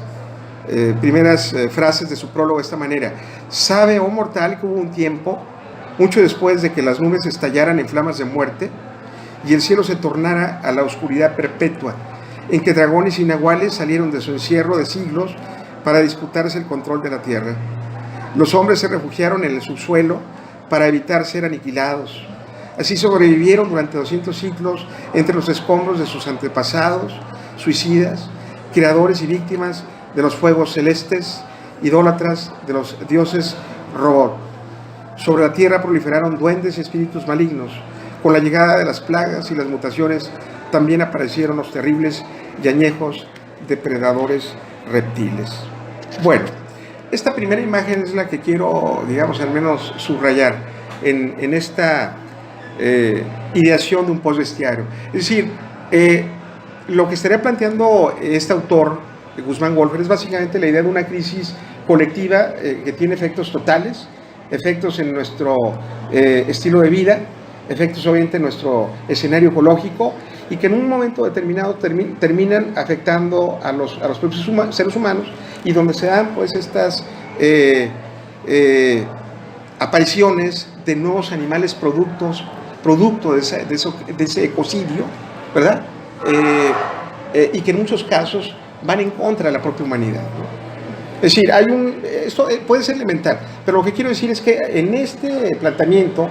primeras frases de su prólogo de esta manera: «Sabe, oh mortal, que hubo un tiempo, mucho después de que las nubes estallaran en flamas de muerte y el cielo se tornara a la oscuridad perpetua, en que dragones inaguales salieron de su encierro de siglos para disputarse el control de la tierra. Los hombres se refugiaron en el subsuelo para evitar ser aniquilados. Así sobrevivieron durante 200 siglos entre los escombros de sus antepasados, suicidas, creadores y víctimas de los fuegos celestes, idólatras de los dioses robot. Sobre la tierra proliferaron duendes y espíritus malignos. Con la llegada de las plagas y las mutaciones también aparecieron los terribles y añejos depredadores reptiles». Bueno, esta primera imagen es la que quiero, digamos, al menos subrayar en esta ideación de un postbestiario. Es decir, lo que estaría planteando este autor, Guzmán Wolfer, es básicamente la idea de una crisis colectiva que tiene efectos totales, efectos en nuestro estilo de vida, efectos obviamente en nuestro escenario ecológico, y que en un momento determinado terminan afectando a los propios seres humanos, y donde se dan pues estas apariciones de nuevos animales producto de ese ecocidio, ¿verdad? Y que en muchos casos van en contra de la propia humanidad, ¿no? Es decir, esto puede ser elemental, pero lo que quiero decir es que en este planteamiento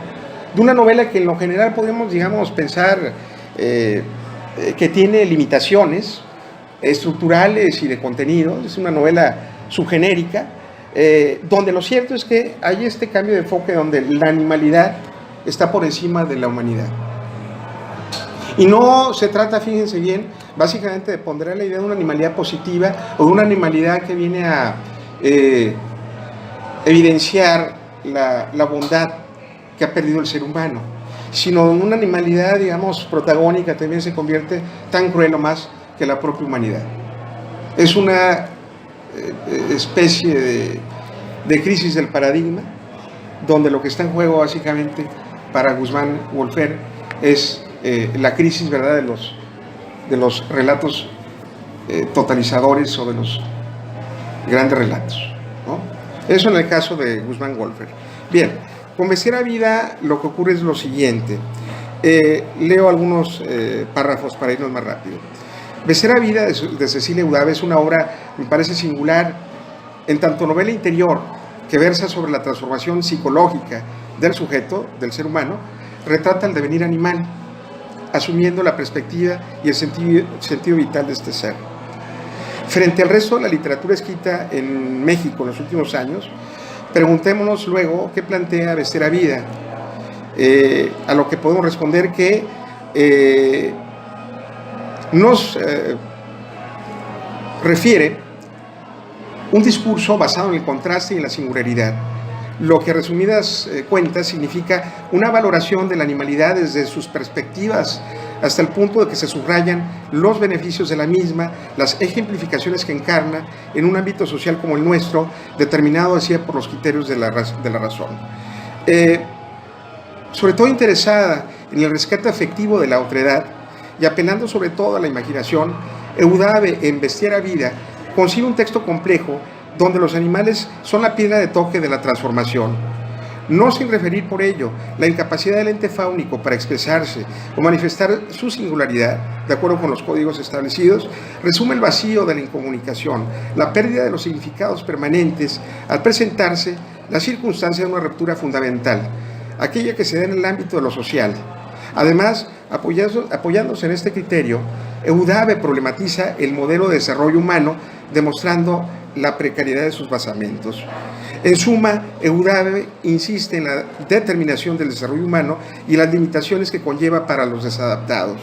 de una novela que en lo general podemos, digamos, pensar que tiene limitaciones estructurales y de contenido, es una novela subgenérica, donde lo cierto es que hay este cambio de enfoque donde la animalidad está por encima de la humanidad. Y no se trata, fíjense bien, básicamente de ponderar la idea de una animalidad positiva o de una animalidad que viene a evidenciar la bondad que ha perdido el ser humano, sino en una animalidad, digamos, protagónica, también se convierte tan cruel o más que la propia humanidad. Es una especie de crisis del paradigma, donde lo que está en juego básicamente para Guzmán Wolfer es la crisis, ¿verdad?, de los relatos totalizadores o de los grandes relatos, ¿no? Eso en el caso de Guzmán Wolfer. Bien, con Bestiaria Vida lo que ocurre es lo siguiente. Leo algunos párrafos para irnos más rápido. Bestiaria Vida de Cecilia Eudave es una obra, me parece singular, en tanto novela interior que versa sobre la transformación psicológica del sujeto, del ser humano, retrata el devenir animal, asumiendo la perspectiva y el sentido vital de este ser. Frente al resto de la literatura escrita en México en los últimos años, preguntémonos luego qué plantea Bestiaria Vida, a lo que podemos responder que nos refiere un discurso basado en el contraste y en la singularidad, lo que a resumidas cuentas significa una valoración de la animalidad desde sus perspectivas hasta el punto de que se subrayan los beneficios de la misma, las ejemplificaciones que encarna en un ámbito social como el nuestro, determinado así por los criterios de la razón. Sobre todo interesada en el rescate afectivo de la otredad y apelando sobre todo a la imaginación, Eudave en Bestiaria Vida concibe un texto complejo donde los animales son la piedra de toque de la transformación, no sin referir por ello la incapacidad del ente fáunico para expresarse o manifestar su singularidad, de acuerdo con los códigos establecidos, resume el vacío de la incomunicación, la pérdida de los significados permanentes al presentarse la circunstancia de una ruptura fundamental, aquella que se da en el ámbito de lo social. Además, apoyándose en este criterio, Eudave problematiza el modelo de desarrollo humano, demostrando la precariedad de sus basamentos. En suma, Eudave insiste en la determinación del desarrollo humano y las limitaciones que conlleva para los desadaptados.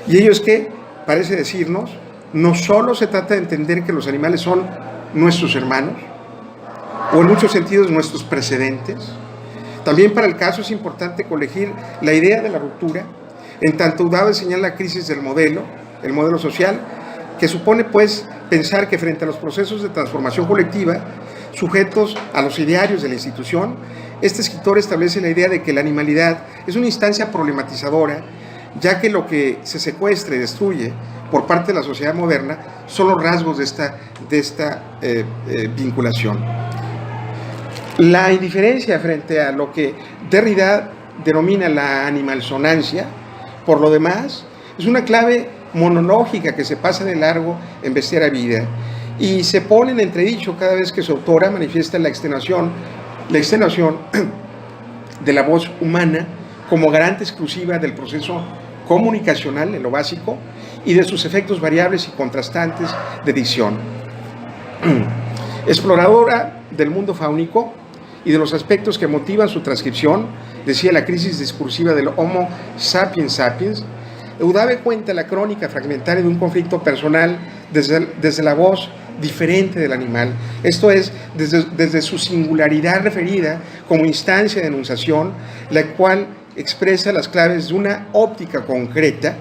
Y ello es que, parece decirnos, no solo se trata de entender que los animales son nuestros hermanos, o en muchos sentidos nuestros precedentes. También para el caso es importante colegir la idea de la ruptura, en tanto Eudave señala la crisis del modelo, el modelo social, que supone pues pensar que frente a los procesos de transformación colectiva, sujetos a los idearios de la institución, este escritor establece la idea de que la animalidad es una instancia problematizadora, ya que lo que se secuestra y destruye por parte de la sociedad moderna son los rasgos de esta vinculación. La indiferencia frente a lo que Derrida denomina la animalsonancia, por lo demás, es una clave monológica que se pasa de largo en Bestiaria Vida y se pone en entredicho cada vez que su autora manifiesta la extenuación de la voz humana como garante exclusiva del proceso comunicacional en lo básico y de sus efectos variables y contrastantes de dicción. Exploradora del mundo fáunico y de los aspectos que motivan su transcripción, decía la crisis discursiva del Homo sapiens sapiens, Eudave cuenta la crónica fragmentaria de un conflicto personal desde la voz diferente del animal, esto es, desde su singularidad referida como instancia de enunciación, la cual expresa las claves de una óptica concreta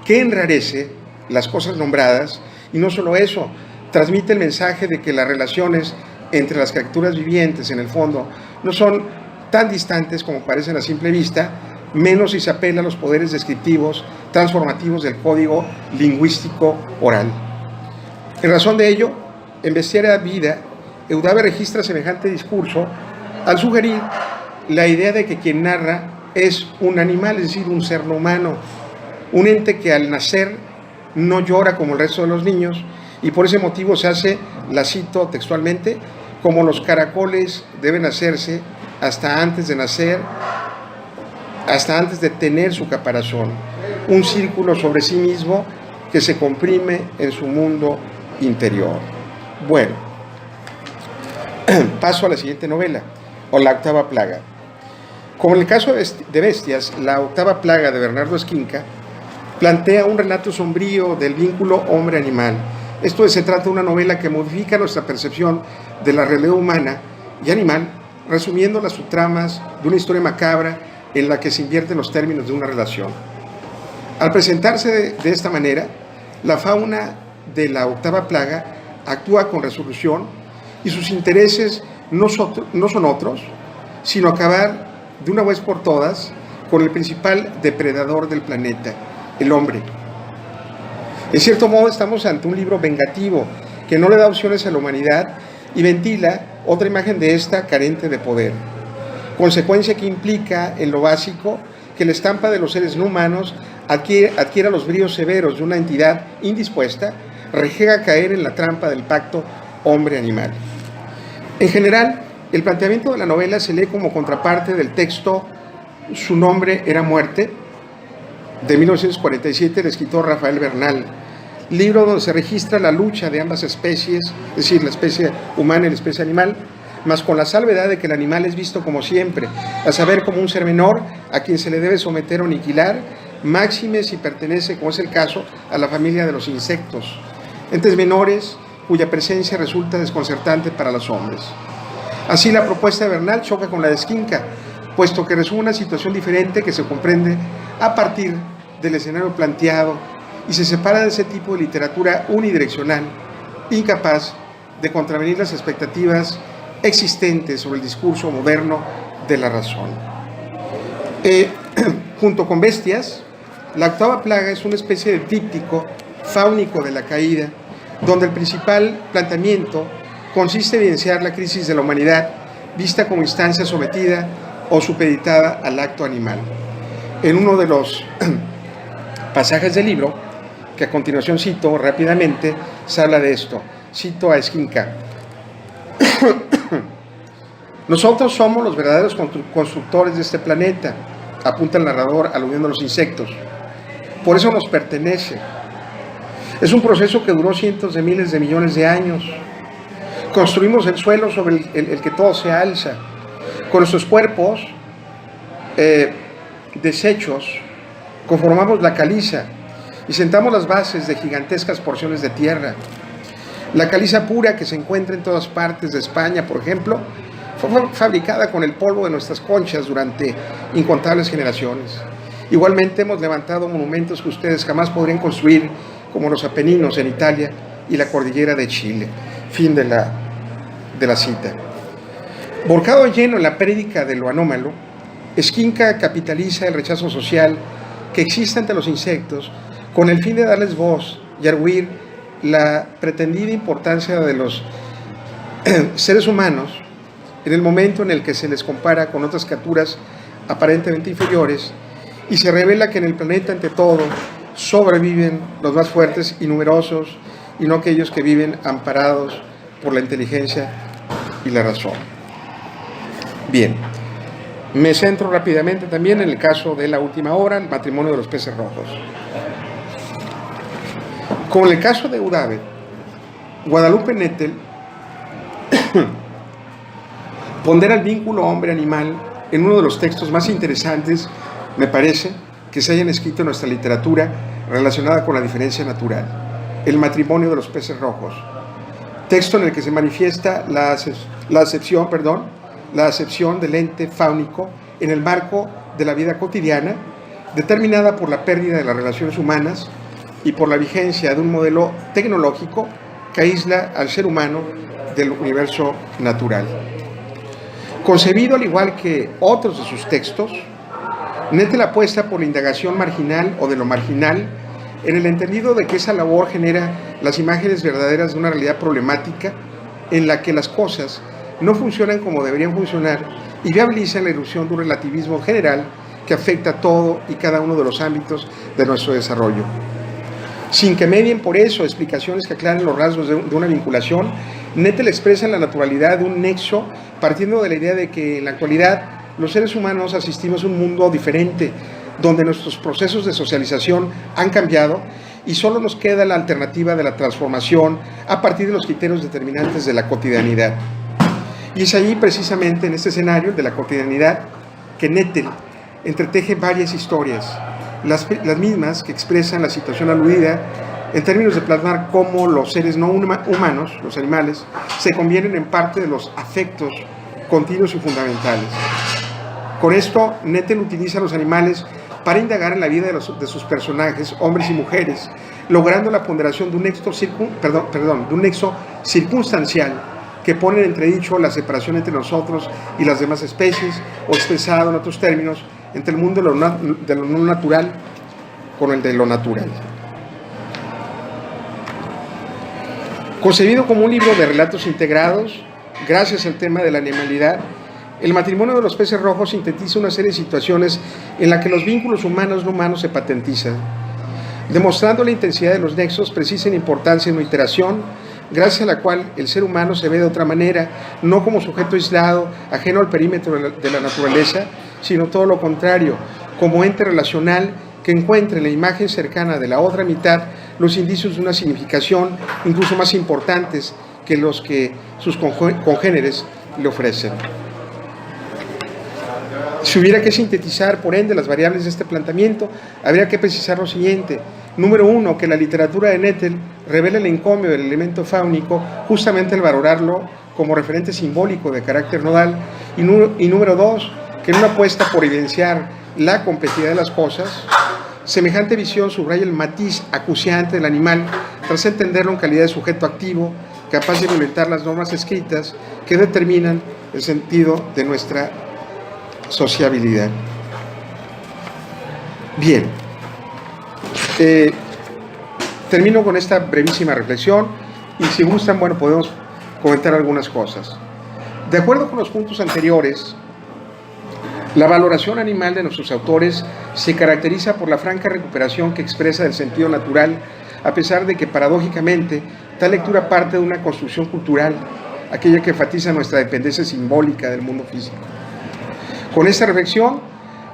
que enrarece las cosas nombradas, y no solo eso, transmite el mensaje de que las relaciones entre las criaturas vivientes en el fondo no son tan distantes como parecen a simple vista, menos si se apela a los poderes descriptivos, transformativos del código lingüístico oral. En razón de ello, en Bestiaria Vida, Eudave registra semejante discurso al sugerir la idea de que quien narra es un animal, es decir, un ser no humano, un ente que al nacer no llora como el resto de los niños y por ese motivo se hace, la cito textualmente, como los caracoles deben hacerse hasta antes de nacer, hasta antes de tener su caparazón, un círculo sobre sí mismo que se comprime en su mundo interior. Bueno, paso a la siguiente novela, o La octava plaga. Como en el caso de Bestias, La octava plaga de Bernardo Esquinca plantea un relato sombrío del vínculo hombre-animal. Esto se trata de una novela que modifica nuestra percepción de la realidad humana y animal, resumiendo las subtramas de una historia macabra en la que se invierten los términos de una relación. Al presentarse de esta manera, la fauna de la octava plaga actúa con resolución y sus intereses no son otros, sino acabar de una vez por todas con el principal depredador del planeta, el hombre. En cierto modo estamos ante un libro vengativo que no le da opciones a la humanidad y ventila otra imagen de esta carente de poder, consecuencia que implica en lo básico que la estampa de los seres no humanos adquiera los bríos severos de una entidad indispuesta, rejega a caer en la trampa del pacto hombre-animal. En general, el planteamiento de la novela se lee como contraparte del texto Su nombre era muerte, de 1947, del escritor Rafael Bernal, libro donde se registra la lucha de ambas especies, es decir, la especie humana y la especie animal, mas con la salvedad de que el animal es visto como siempre, a saber, como un ser menor a quien se le debe someter o aniquilar, máxime si pertenece, como es el caso, a la familia de los insectos, entes menores cuya presencia resulta desconcertante para los hombres. Así, la propuesta de Bernal choca con la de Esquinca, puesto que resume una situación diferente que se comprende a partir del escenario planteado y se separa de ese tipo de literatura unidireccional, incapaz de contravenir las expectativas existentes sobre el discurso moderno de la razón. Junto con Bestias, La octava plaga es una especie de díptico fáunico de la caída, donde el principal planteamiento consiste en evidenciar la crisis de la humanidad vista como instancia sometida o supeditada al acto animal. En uno de los pasajes del libro, que a continuación cito rápidamente, se habla de esto. Cito a Esquinca. Nosotros somos los verdaderos constructores de este planeta, apunta el narrador aludiendo a los insectos. Por eso nos pertenece. Es un proceso que duró cientos de miles de millones de años. construimos el suelo sobre el que todo se alza. Con nuestros cuerpos deshechos conformamos la caliza y sentamos las bases de gigantescas porciones de tierra. La caliza pura, que se encuentra en todas partes de España, por ejemplo, fue fabricada con el polvo de nuestras conchas durante incontables generaciones. Igualmente hemos levantado monumentos que ustedes jamás podrían construir, como los Apeninos en Italia y la cordillera de Chile. Fin de la cita. Volcado lleno en la prédica de lo anómalo, Esquinca capitaliza el rechazo social que existe ante los insectos con el fin de darles voz y arguir la pretendida importancia de los seres humanos en el momento en el que se les compara con otras criaturas aparentemente inferiores y se revela que en el planeta, ante todo, sobreviven los más fuertes y numerosos y no aquellos que viven amparados por la inteligencia y la razón. Bien, me centro rápidamente también en el caso de la última hora, el matrimonio de los peces rojos. Como en el caso de Udave, Guadalupe Nettel pondera el vínculo hombre-animal en uno de los textos más interesantes, me parece, que se hayan escrito en nuestra literatura relacionada con la diferencia natural, el matrimonio de los peces rojos, texto en el que se manifiesta la acepción del ente fáunico en el marco de la vida cotidiana, determinada por la pérdida de las relaciones humanas y por la vigencia de un modelo tecnológico que aísla al ser humano del universo natural. Concebido al igual que otros de sus textos, Nettel apuesta por la indagación marginal o de lo marginal, en el entendido de que esa labor genera las imágenes verdaderas de una realidad problemática en la que las cosas no funcionan como deberían funcionar y viabilizan la ilusión de un relativismo general que afecta a todo y cada uno de los ámbitos de nuestro desarrollo. Sin que medien por eso explicaciones que aclaren los rasgos de una vinculación, Nettel expresa la naturalidad de un nexo partiendo de la idea de que en la actualidad los seres humanos asistimos a un mundo diferente, donde nuestros procesos de socialización han cambiado y solo nos queda la alternativa de la transformación a partir de los criterios determinantes de la cotidianidad. Y es allí, precisamente en este escenario de la cotidianidad, que Nettel entreteje varias historias, las mismas que expresan la situación aludida en términos de plasmar cómo los seres no humanos, los animales, se convierten en parte de los afectos continuos y fundamentales. Con esto, Nettel utiliza a los animales para indagar en la vida de sus personajes, hombres y mujeres, logrando la ponderación de un nexo circunstancial que pone en entredicho la separación entre nosotros y las demás especies, o expresado en otros términos, entre el mundo de lo no natural con el de lo natural. Concebido como un libro de relatos integrados, gracias al tema de la animalidad, el matrimonio de los peces rojos sintetiza una serie de situaciones en las que los vínculos humanos no humanos se patentizan, demostrando la intensidad de los nexos, precisa en importancia en una iteración, gracias a la cual el ser humano se ve de otra manera, no como sujeto aislado, ajeno al perímetro de la naturaleza, sino todo lo contrario, como ente relacional que encuentra en la imagen cercana de la otra mitad los indicios de una significación incluso más importantes que los que sus congéneres le ofrecen. Si hubiera que sintetizar, por ende, las variables de este planteamiento, habría que precisar lo siguiente. Número uno, que la literatura de Nettel revela el encomio del elemento fáunico justamente al valorarlo como referente simbólico de carácter nodal. Y número dos, que en una apuesta por evidenciar la complejidad de las cosas, semejante visión subraya el matiz acuciante del animal tras entenderlo en calidad de sujeto activo, capaz de violentar las normas escritas que determinan el sentido de nuestra sociabilidad. Bien, termino con esta brevísima reflexión y si gustan, bueno, podemos comentar algunas cosas. De acuerdo con los puntos anteriores, la valoración animal de nuestros autores se caracteriza por la franca recuperación que expresa del sentido natural, a pesar de que paradójicamente tal lectura parte de una construcción cultural, aquella que enfatiza nuestra dependencia simbólica del mundo físico. Con esta reflexión,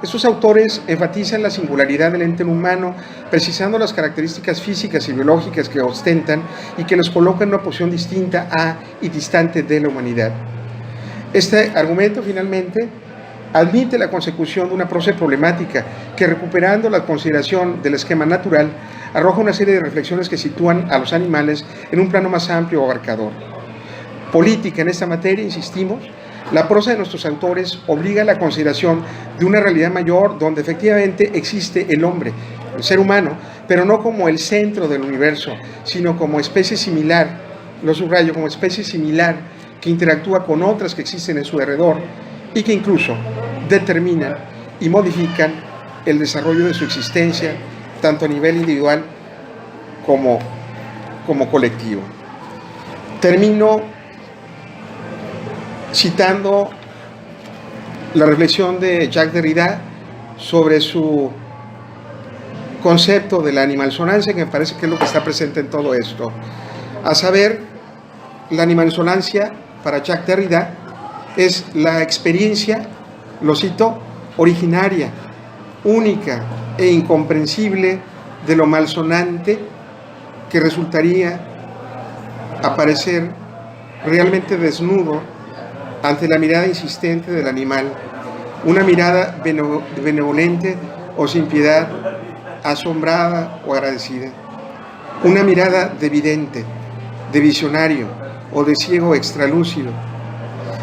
Estos autores enfatizan la singularidad del ente humano, precisando las características físicas y biológicas que ostentan y que los colocan en una posición distinta a y distante de la humanidad. Este argumento, finalmente, admite la consecución de una prosa problemática que, recuperando la consideración del esquema natural, arroja una serie de reflexiones que sitúan a los animales en un plano más amplio o abarcador. Política en esta materia, insistimos, la prosa de nuestros autores obliga a la consideración de una realidad mayor donde efectivamente existe el hombre, el ser humano, pero no como el centro del universo, sino como especie similar, lo subrayo, como especie similar que interactúa con otras que existen en su alrededor y que incluso determinan y modifican el desarrollo de su existencia, tanto a nivel individual como colectivo. Termino citando la reflexión de Jacques Derrida sobre su concepto de la animalsonancia, que me parece que es lo que está presente en todo esto. A saber, la animalsonancia para Jacques Derrida es la experiencia, lo cito, originaria, única e incomprensible de lo malsonante que resultaría aparecer realmente desnudo ante la mirada insistente del animal, una mirada benevolente o sin piedad, asombrada o agradecida, una mirada de vidente, de visionario o de ciego extralúcido.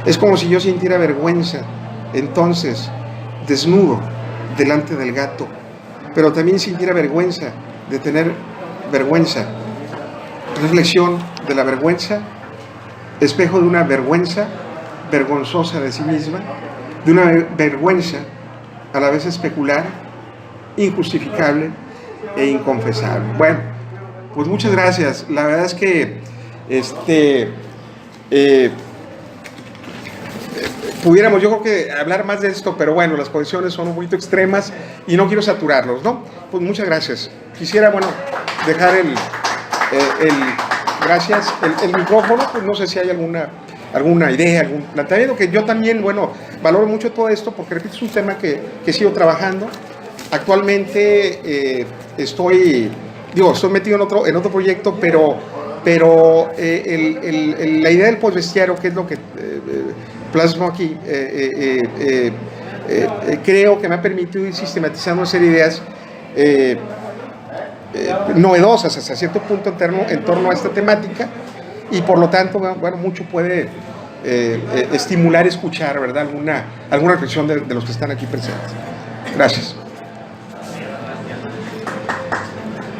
Es como si yo sintiera vergüenza, entonces, desnudo, delante del gato, pero también sintiera vergüenza de tener vergüenza. Reflexión de la vergüenza, espejo de una vergüenza vergonzosa de sí misma, de una vergüenza a la vez especular, injustificable e inconfesable. Bueno, pues muchas gracias. La verdad es que pudiéramos, yo creo que hablar más de esto, pero bueno, las condiciones son un poquito extremas y no quiero saturarlos, ¿no? Pues muchas gracias. Quisiera, bueno, dejar gracias, el micrófono, pues no sé si hay alguna idea, algún planteamiento, que yo también, bueno, valoro mucho todo esto, porque repito, es un tema que sigo trabajando. Actualmente estoy metido en otro proyecto, pero la idea del postvestiario, que es lo que plasmo aquí, creo que me ha permitido ir sistematizando una serie de ideas novedosas hasta cierto punto en torno a esta temática, y por lo tanto, bueno, mucho puede estimular, escuchar, ¿verdad?, alguna reflexión de los que están aquí presentes. Gracias.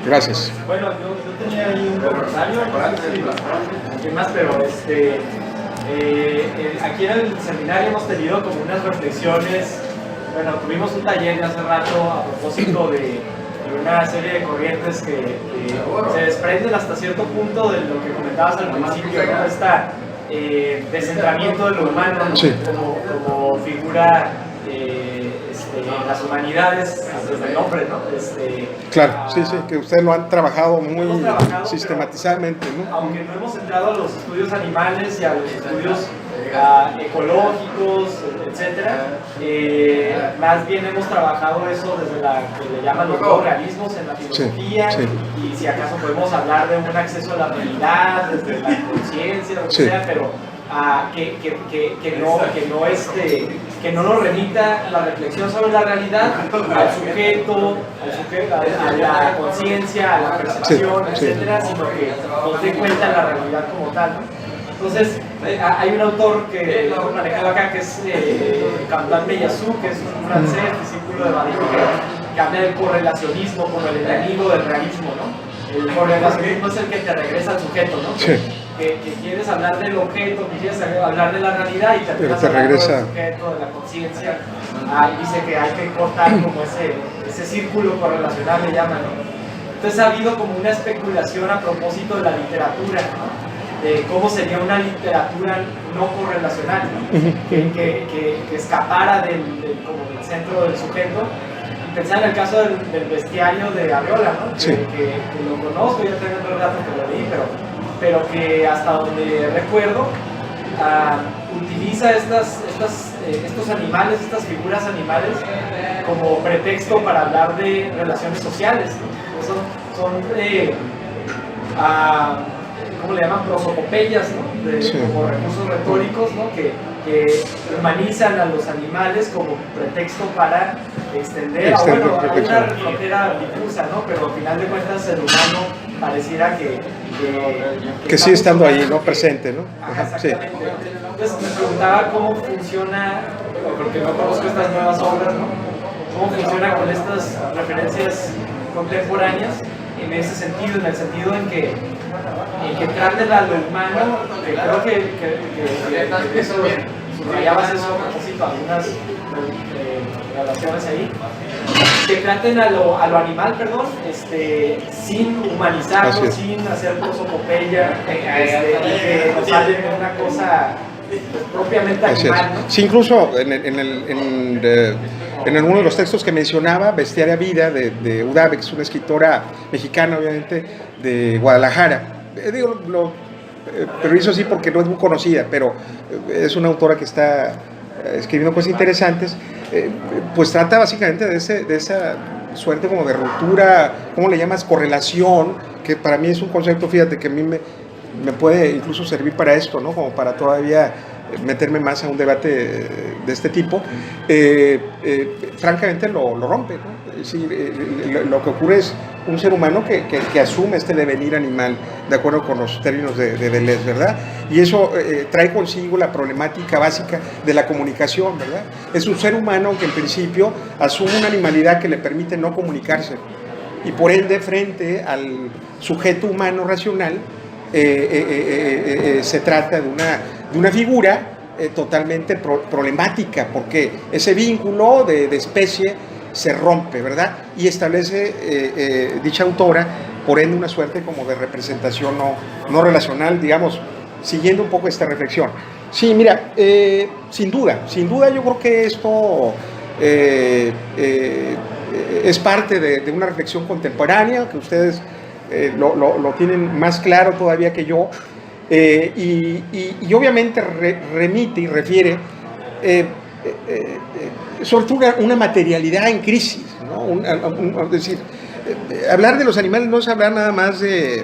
Gracias. Bueno, yo tenía ahí un comentario, ¿qué más? Pero aquí en el seminario hemos tenido como unas reflexiones. Bueno, tuvimos un taller hace rato a propósito de una serie de corrientes que se desprenden hasta cierto punto de lo que comentabas al principio, ¿no? Descentramiento de lo humano, ¿no? Sí. como figura en las humanidades antes del hombre, ¿no? Claro, sí, que ustedes lo han trabajado muy sistematizadamente, ¿no? Aunque no hemos entrado a los estudios animales y a los estudios ecológicos, etcétera, más bien hemos trabajado eso desde la que le llaman los organismos en la filosofía, sí. Y si acaso podemos hablar de un acceso a la realidad desde la conciencia, lo que sea, pero que no nos remita la reflexión sobre la realidad al sujeto, a la conciencia, a la percepción, etcétera, sino que nos dé cuenta la realidad como tal, ¿no? Entonces, hay un autor que hemos manejado acá, que es Campan Meyassou, que es un francés, discípulo de Badiou, que habla del correlacionismo como el enemigo del realismo, ¿no? El correlacionismo es el que te regresa al sujeto, ¿no? Sí. Que quieres hablar del objeto, que quieres hablar de la realidad y terminas hablando del sujeto, de la conciencia. Y dice que hay que cortar como ese círculo correlacional, le llaman, ¿no? Entonces ha habido como una especulación a propósito de la literatura, ¿no? De cómo sería una literatura no correlacional, ¿no? que escapara como del centro del sujeto. Y pensar en el caso del bestiario de Arriola, ¿no? Sí. que lo conozco, ya tengo todo el dato que lo leí, pero que hasta donde recuerdo utiliza estos animales, estas figuras animales como pretexto para hablar de relaciones sociales, ¿no? Son ¿cómo le llaman? Prosopopeyas, ¿no? Sí. Como recursos retóricos, ¿no? Que humanizan a los animales como pretexto para extender a una frontera difusa, ¿no? Pero al final de cuentas el humano pareciera que sigue estando ahí, ¿no? Presente, ¿no? Ajá, exactamente. Sí. Entonces me preguntaba cómo funciona, porque no conozco estas nuevas obras, ¿no? Cómo funciona con estas referencias contemporáneas en ese sentido, en el sentido en que traten a lo humano, creo que eso subrayabas eso a propósito, algunas relaciones ahí, que traten a lo animal, perdón, sin humanizarlo, sin hacer prosopopeya, y que nos salen de una cosa pues, propiamente animal, ¿no? Sí, incluso en alguno de los textos que mencionaba, Bestiaria Vida, de Udave, que es una escritora mexicana, obviamente, de Guadalajara. Pero hizo así porque no es muy conocida, pero es una autora que está escribiendo cosas interesantes, pues trata básicamente de esa suerte como de ruptura, ¿cómo le llamas? Correlación, que para mí es un concepto, fíjate, que a mí me puede incluso servir para esto, ¿no? Como para todavía meterme más a un debate de este tipo. Francamente lo rompe, ¿no? Es decir, lo que ocurre es un ser humano que asume este devenir animal de acuerdo con los términos de Deleuze, ¿verdad? Y eso trae consigo la problemática básica de la comunicación, ¿verdad? Es un ser humano que en principio asume una animalidad que le permite no comunicarse y por ende frente al sujeto humano racional se trata de una figura totalmente problemática, porque ese vínculo de especie se rompe, ¿verdad? Y establece dicha autora, por ende, una suerte como de representación no relacional, digamos, siguiendo un poco esta reflexión. Sí, mira, sin duda yo creo que esto es parte de una reflexión contemporánea, que ustedes lo tienen más claro todavía que yo, y obviamente remite y refiere sobre todo una materialidad en crisis, ¿no? Es decir, hablar de los animales no es hablar nada más de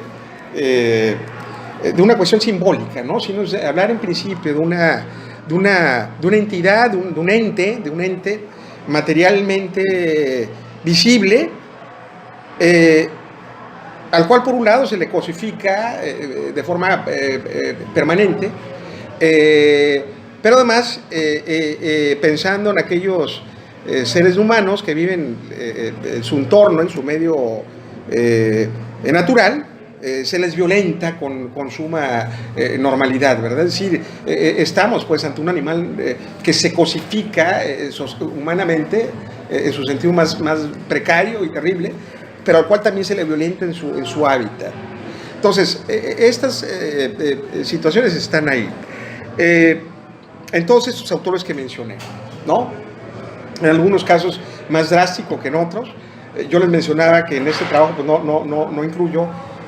una cuestión simbólica, ¿no? Sino es hablar en principio de una entidad, de un ente materialmente visible, al cual por un lado se le cosifica de forma permanente, pero además pensando en aquellos seres humanos que viven en su entorno, en su medio natural, se les violenta con suma normalidad, ¿verdad? Es decir, estamos pues ante un animal que se cosifica humanamente en su sentido más precario y terrible, pero al cual también se le violenta en su hábitat. Entonces, estas situaciones están ahí. En todos estos autores que mencioné, ¿no? En algunos casos más drástico que en otros. Yo les mencionaba que en este trabajo pues, no incluyo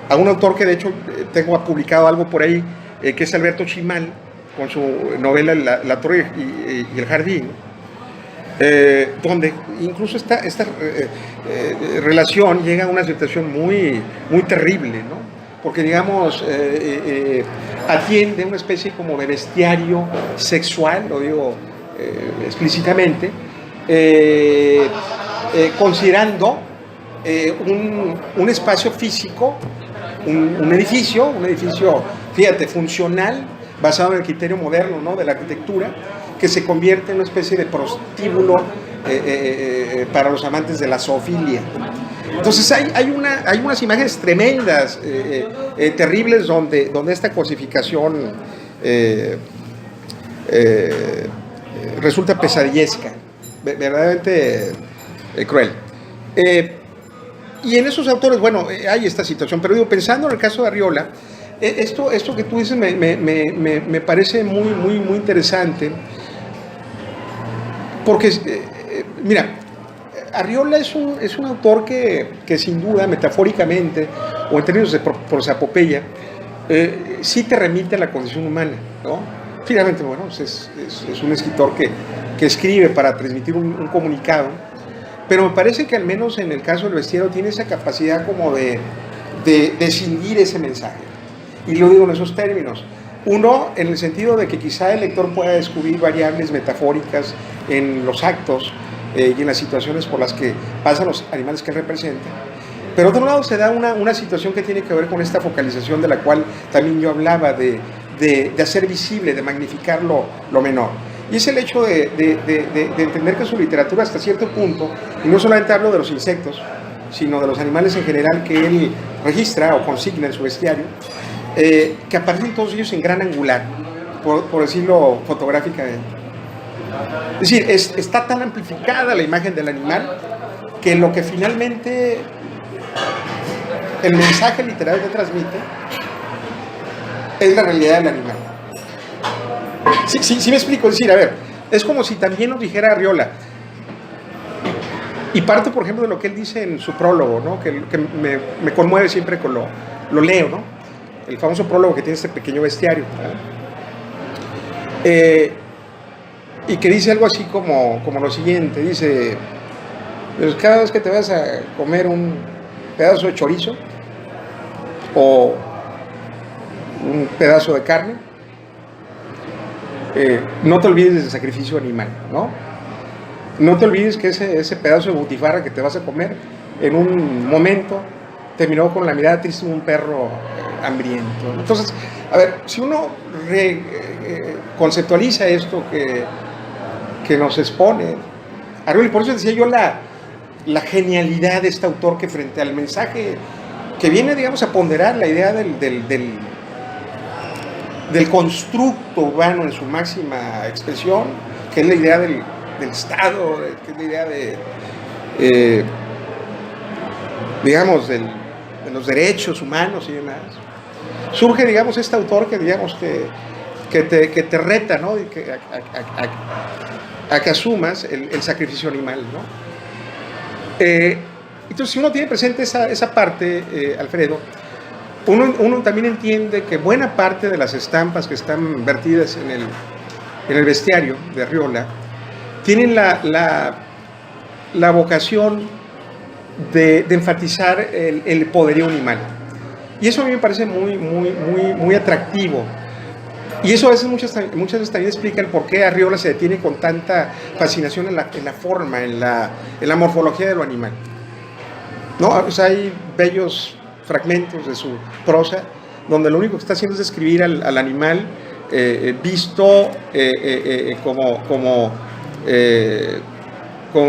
a un autor que de hecho tengo publicado algo por ahí, que es Alberto Chimal, con su novela La Torre y el Jardín, donde incluso esta relación llega a una situación muy terrible, ¿no? Porque digamos atiende a una especie como de bestiario sexual, lo digo explícitamente, considerando un espacio físico, un edificio, fíjate, funcional, basado en el criterio moderno, ¿no? De la arquitectura, que se convierte en una especie de prostíbulo para los amantes de la zoofilia. Entonces hay unas imágenes tremendas, terribles, donde esta cosificación resulta pesadillesca, verdaderamente cruel. Y en esos autores, bueno, hay esta situación, pero digo, pensando en el caso de Arriola, esto que tú dices me parece muy interesante, porque, mira, Arriola es un autor que sin duda, metafóricamente, o en términos de prosapopeya, sí te remite a la condición humana, ¿no? Finalmente, bueno, es un escritor que escribe para transmitir un comunicado, pero me parece que al menos en el caso del bestiario tiene esa capacidad como de escindir ese mensaje. Y lo digo en esos términos. Uno, en el sentido de que quizá el lector pueda descubrir variables metafóricas en los actos y en las situaciones por las que pasan los animales que él representa. Pero por otro lado se da una situación que tiene que ver con esta focalización de la cual también yo hablaba, de hacer visible, de magnificar lo menor. Y es el hecho de entender que su literatura hasta cierto punto, y no solamente hablo de los insectos, sino de los animales en general que él registra o consigna en su bestiario, que aparecen todos ellos en gran angular, por decirlo fotográficamente. Es decir, está tan amplificada la imagen del animal que lo que finalmente el mensaje literario que transmite es la realidad del animal. Sí me explico, es decir, a ver, es como si también nos dijera Arriola, y parto por ejemplo de lo que él dice en su prólogo, ¿no? que me conmueve siempre con lo leo, ¿no? El famoso prólogo que tiene este pequeño bestiario, y que dice algo así como lo siguiente, dice, pues cada vez que te vas a comer un pedazo de chorizo o un pedazo de carne, no te olvides del sacrificio animal, ¿no? No te olvides que ese pedazo de butifarra que te vas a comer en un momento terminó con la mirada triste de un perro hambriento. Entonces, a ver, si uno conceptualiza esto que nos expone Arriola, y por eso decía yo la genialidad de este autor, que frente al mensaje que viene, digamos, a ponderar la idea del constructo urbano en su máxima expresión, que es la idea del Estado, que es la idea digamos, de los derechos humanos y demás, surge, digamos, este autor que, digamos, que te reta, ¿no? A que asumas el sacrificio animal, ¿no? Entonces, si uno tiene presente esa parte, Alfredo, uno también entiende que buena parte de las estampas que están vertidas en el bestiario de Arriola tienen la vocación de enfatizar el poderío animal. Y eso a mí me parece muy atractivo. Y eso a veces muchas veces también explica el por qué Arriola se detiene con tanta fascinación en la forma, en la morfología de lo animal, ¿no? O sea, hay bellos fragmentos de su prosa donde lo único que está haciendo es describir al animal visto como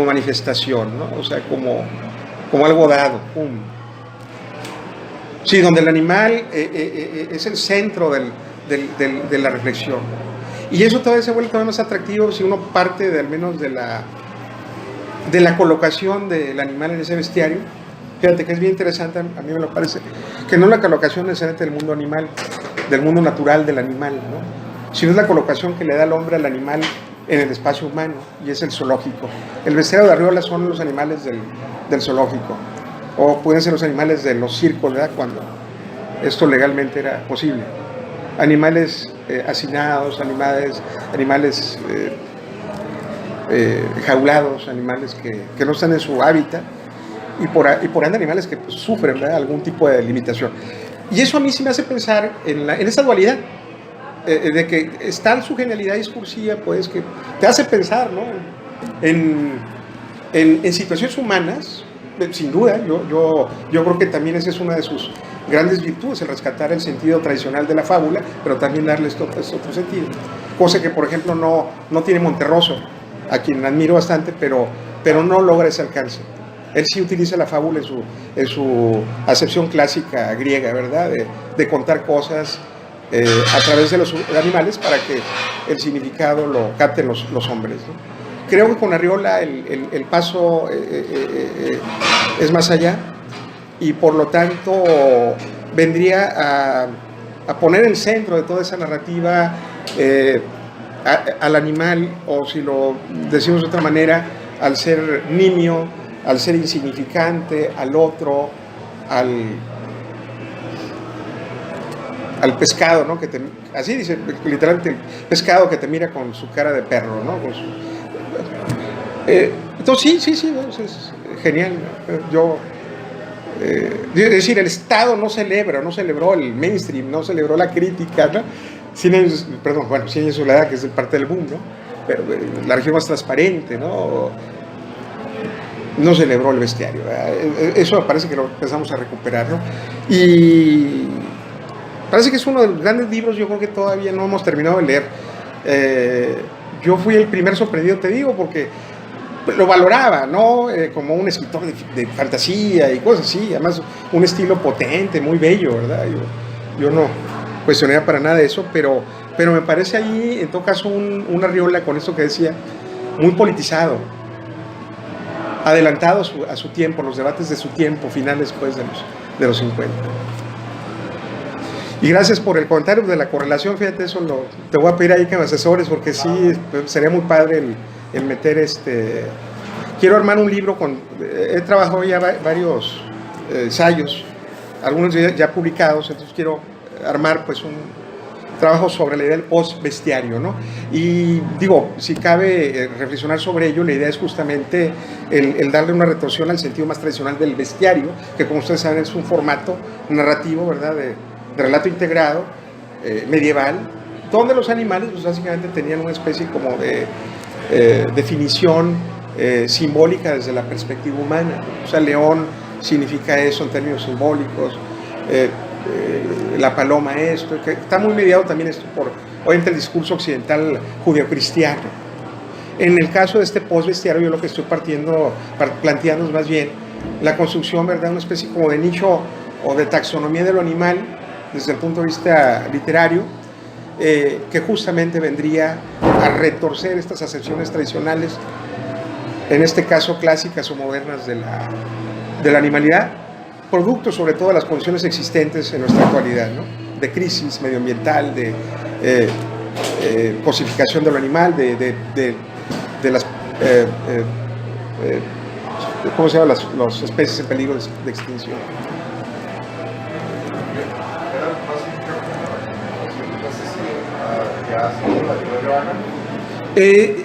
manifestación, ¿no? O sea, como algo dado, pum. Sí, donde el animal es el centro de la reflexión. Y eso todavía se vuelve todavía más atractivo si uno parte al menos de la colocación del animal en ese bestiario. Fíjate que es bien interesante, a mí me lo parece, que no es la colocación necesariamente del mundo animal, del mundo natural del animal, ¿no? Sino es la colocación que le da el hombre al animal en el espacio humano, y es el zoológico. El bestiario de Arriola son los animales del zoológico, o pueden ser los animales de los circos, ¿verdad? Cuando esto legalmente era posible. Animales hacinados, animales jaulados, animales que no están en su hábitat, y por ende animales que pues, sufren, ¿verdad? Algún tipo de limitación. Y eso a mí sí me hace pensar en esa dualidad, de que está su genialidad discursiva, pues, que te hace pensar, ¿no? en situaciones humanas, sin duda. Yo creo que también esa es una de sus grandes virtudes, el rescatar el sentido tradicional de la fábula, pero también darle este otro sentido. Cosa que, por ejemplo, no tiene Monterroso, a quien admiro bastante, pero no logra ese alcance. Él sí utiliza la fábula en su acepción clásica griega, ¿verdad? De contar cosas a través de los animales para que el significado lo capten los hombres, ¿no? Creo que con Arriola el paso es más allá, y por lo tanto vendría a poner en el centro de toda esa narrativa al animal, o si lo decimos de otra manera, al ser nimio, al ser insignificante, al otro, al pescado, ¿no? Así dice literalmente, el pescado que te mira con su cara de perro, ¿no? Entonces sí, es genial. Yo, es decir, el Estado no celebró el mainstream, no celebró la crítica, ¿no? 100 años, perdón, bueno, 100 años de soledad, que es parte del boom, ¿no? Pero la región más transparente, ¿no? No celebró el bestiario, ¿verdad? Eso parece que lo empezamos a recuperar, ¿no? Y parece que es uno de los grandes libros, yo creo que todavía no hemos terminado de leer. Yo fui el primer sorprendido, te digo, porque lo valoraba, ¿no? Como un escritor de fantasía y cosas así, además un estilo potente, muy bello, ¿verdad? Yo no cuestionaría para nada eso, pero me parece ahí, en todo caso, un Arriola con esto que decía, muy politizado, adelantado a su tiempo, los debates de su tiempo, finales pues de los 50. Y gracias por el comentario de la correlación, fíjate, eso te voy a pedir ahí que me asesores, porque sí, sería muy padre el meter Quiero armar un libro he trabajado ya varios ensayos, algunos ya publicados, entonces quiero armar pues un trabajo sobre la idea del post-bestiario, ¿no? Y digo, si cabe reflexionar sobre ello, la idea es justamente el darle una retorsión al sentido más tradicional del bestiario, que como ustedes saben es un formato narrativo, ¿verdad?, de relato integrado, medieval, donde los animales pues, básicamente tenían una especie como de definición simbólica desde la perspectiva humana. O sea, león significa eso en términos simbólicos, la paloma esto, que está muy mediado también esto por obviamente el discurso occidental judeocristiano. En el caso de este post-bestiario, yo lo que estoy planteando es más bien la construcción, ¿verdad?, una especie como de nicho o de taxonomía de lo animal desde el punto de vista literario, que justamente vendría a retorcer estas acepciones tradicionales, en este caso clásicas o modernas de la animalidad, producto sobre todo de las condiciones existentes en nuestra actualidad, ¿no? De crisis medioambiental, de cosificación de lo animal, de las ¿cómo se llama? Las especies en peligro de extinción.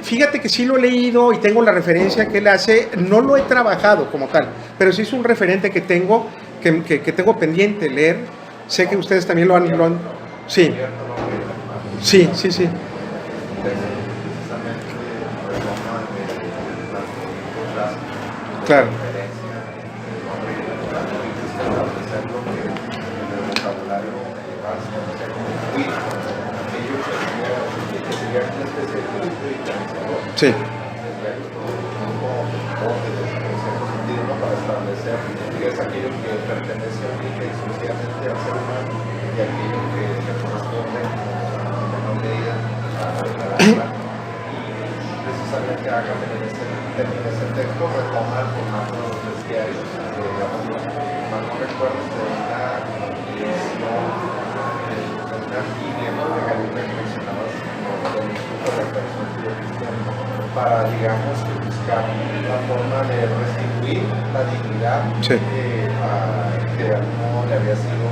Fíjate que sí lo he leído y tengo la referencia que él hace, no lo he trabajado como tal, pero sí es un referente que tengo pendiente leer. Sé que ustedes también lo han sí. Claro. Sí. Para establecer que es aquello que pertenece única y exclusivamente al ser humano y aquello que corresponde en menor medida a la naturaleza. Y precisamente Agamben en ese texto retoma el formato de los bestiarios, digamos, más no recuerdo de una edición de una Biblia, ¿no?, de Galilea que mencionabas del Instituto de la Perspectiva Cristiana, para, digamos, buscar la forma de restituir la dignidad sí, que de algún modo le había sido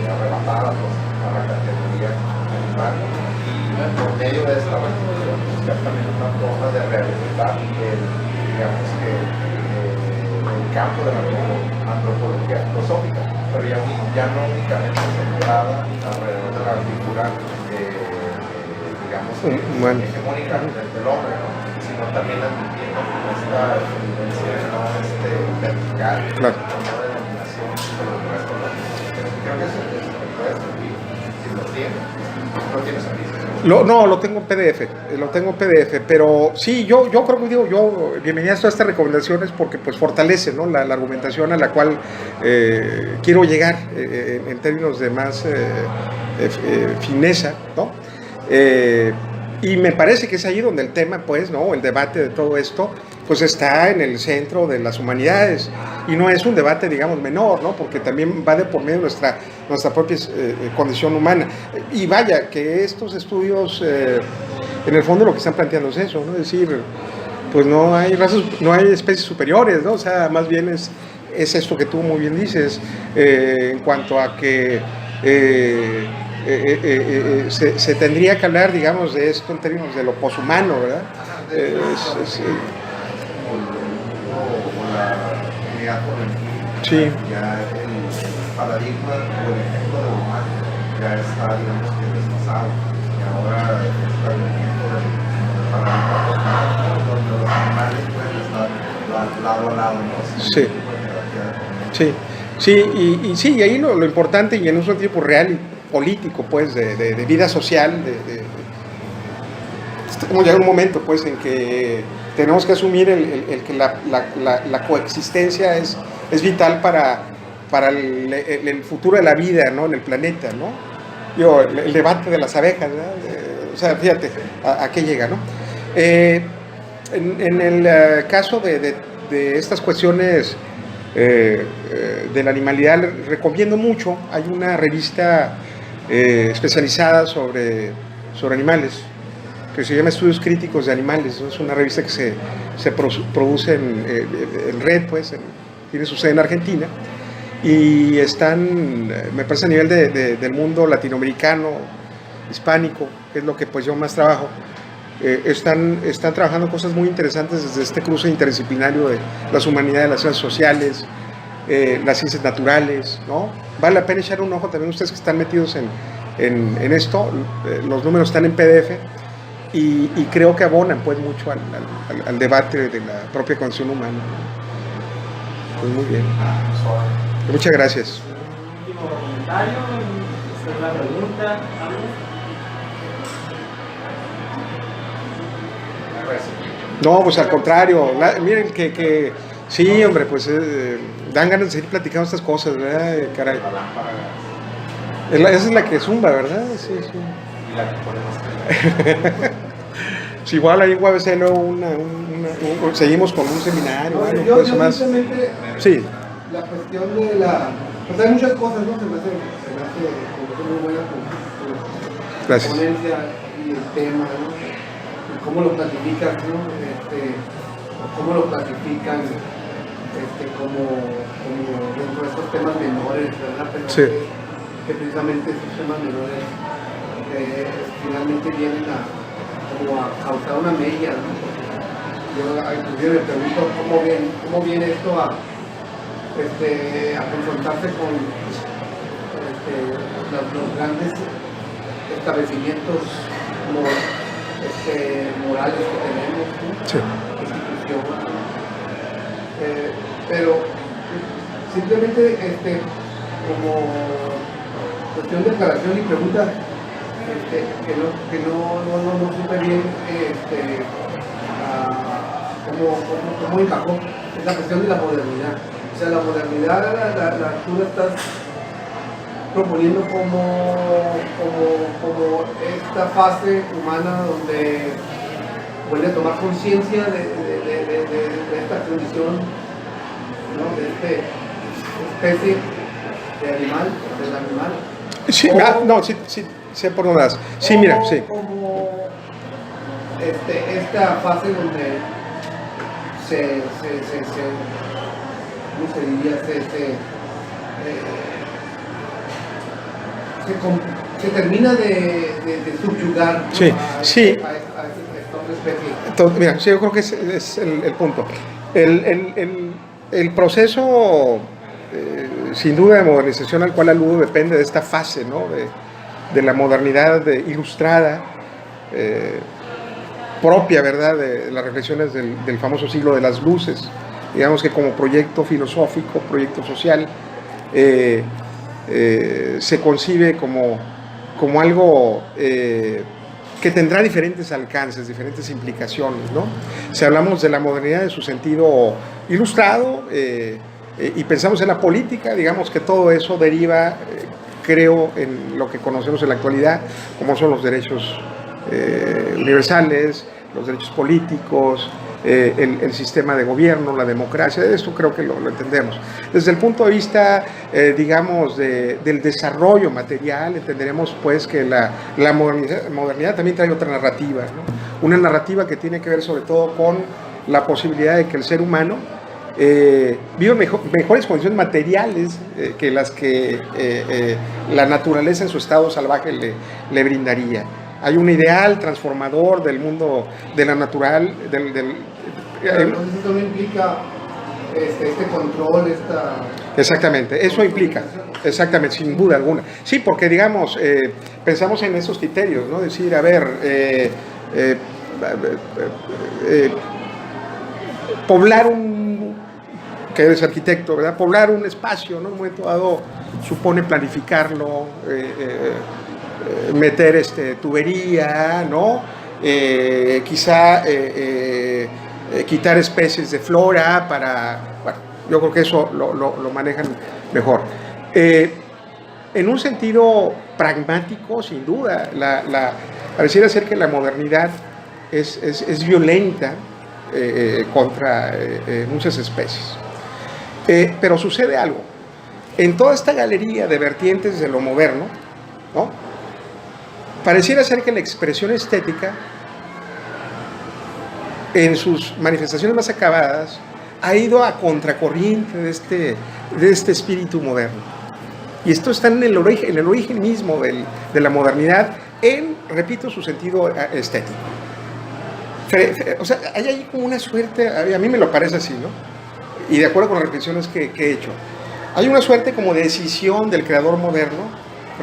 arrebatada pues, a la categoría animal, y por medio de esta restitución buscar también una forma de rehabilitar digamos que el campo de la antropología filosófica, pero ya no únicamente centrada alrededor de la figura digamos hegemónica del hombre, ¿no?, sino también admitiendo esta evidencia vertical, claro, no de dominación sobre el resto de la sociedad. Creo que eso me puede servir, si lo tienes aquí. No, lo tengo en PDF, pero sí, yo creo que digo, bienvenidas a todas estas recomendaciones porque pues fortalece, ¿no?, la argumentación a la cual quiero llegar en términos de más fineza, ¿no? Y me parece que es ahí donde el tema, pues, ¿no?, el debate de todo esto, pues está en el centro de las humanidades, y no es un debate, digamos, menor, ¿no?, porque también va de por medio de nuestra propia condición humana. Y vaya, que estos estudios, en el fondo lo que están planteando es eso, ¿no?, es decir, pues no hay razas, no hay especies superiores, ¿no?, o sea, más bien es esto que tú muy bien dices, en cuanto a que se tendría que hablar, digamos, de esto en términos de lo poshumano, ¿verdad? o el mundo o la unidad con el fin, Sí. ya el paradigma o el ejemplo del humano ya está, digamos, que desfasado. Y ahora está el movimiento del paradigma cosmológico, donde los animales pueden estar lado a lado, ¿no? Sí. Sí, sí, y sí, y ahí lo importante, y en un sentido pues, real y político, pues, de vida social, como ya un momento, pues, en que tenemos que asumir el que la coexistencia es vital para el futuro de la vida, ¿no? En el planeta, ¿no? El debate de las abejas, ¿no? O sea, fíjate a qué llega, ¿no? En el caso de estas cuestiones de la animalidad, recomiendo mucho, hay una revista especializada sobre animales, que se llama Estudios Críticos de Animales, ¿no? Es una revista que se produce en red, pues, tiene su sede en Argentina, y están, me parece a nivel del mundo latinoamericano, hispánico, que es lo que pues yo más trabajo, están trabajando cosas muy interesantes desde este cruce interdisciplinario de las humanidades, las ciencias sociales, las ciencias naturales, ¿no? Vale la pena echar un ojo también ustedes que están metidos en esto, los números están en PDF y creo que abonan pues mucho al debate de la propia condición humana. Pues muy bien. Muchas gracias. Un último comentario, una pregunta. No, pues al contrario, miren que sí, hombre, pues dan ganas de seguir platicando estas cosas, ¿verdad? Caray. Esa es la que zumba, ¿verdad? Sí, sí. Y la que pone más Sí, igual ahí en UABC luego seguimos con un seminario, bueno, yo pues más. simplemente Sí, la cuestión de la... Pues hay muchas cosas, ¿no? Se me hace muy buena con la gracias. ponencia y el tema, ¿no? Y cómo lo clasificas, ¿no? O cómo lo clasifican como dentro de estos temas menores, ¿verdad? Pero Sí. que precisamente esos temas menores finalmente vienen a causar una mella, ¿no? Yo inclusive me pregunto cómo viene esto a confrontarse con los grandes establecimientos morales que tenemos, ¿no? Sí. Instituciones. Pero simplemente como cuestión de aclaración y pregunta, que no supe bien cómo encajó esa cuestión de la modernidad. O sea, la modernidad tú la estás proponiendo como esta fase humana donde vuelve a tomar conciencia de esta condición, ¿no? De esta especie de animal, del animal. Sí, no, sí, sé por dónde vas. Sí, mira, sí. Como esta fase donde ¿cómo se diría? Se termina de subyugar, ¿no? Sí, sí. a esta otra especie. Entonces, mira, sí, yo creo que es el punto. El proceso, sin duda, de modernización al cual aludo depende de esta fase, ¿no? de la modernidad ilustrada, propia, ¿verdad?, de las reflexiones del famoso siglo de las luces. Digamos que como proyecto filosófico, proyecto social, se concibe como algo que tendrá diferentes alcances, diferentes implicaciones, ¿no? Si hablamos de la modernidad en su sentido ilustrado y pensamos en la política, digamos que todo eso deriva, creo, en lo que conocemos en la actualidad, como son los derechos universales, los derechos políticos, el sistema de gobierno, la democracia. Esto creo que lo entendemos. Desde el punto de vista, digamos, del desarrollo material, entenderemos pues que la modernidad también trae otra narrativa, ¿no? Una narrativa que tiene que ver sobre todo con la posibilidad de que el ser humano viva mejores condiciones materiales que las que la naturaleza en su estado salvaje le brindaría. Hay un ideal transformador del mundo de la natural, Entonces esto no implica este control, Exactamente, eso implica, exactamente, sin duda alguna. Sí, porque digamos, pensamos en esos criterios, ¿no? Decir, a ver, poblar que eres arquitecto, ¿verdad? Poblar un espacio, ¿no? En un momento dado supone planificarlo, meter tubería, ¿no? Quizá quitar especies de flora para, bueno, yo creo que eso lo manejan mejor. En un sentido pragmático, sin duda, pareciera ser que la modernidad es violenta contra muchas especies. Pero sucede algo. En toda esta galería de vertientes de lo moderno, ¿no? Pareciera ser que la expresión estética, en sus manifestaciones más acabadas, ha ido a contracorriente de este espíritu moderno. Y esto está en el origen mismo de la modernidad, repito, su sentido estético. O sea, hay ahí como una suerte, a mí me lo parece así, ¿no? Y de acuerdo con las reflexiones que he hecho, hay una suerte como de decisión del creador moderno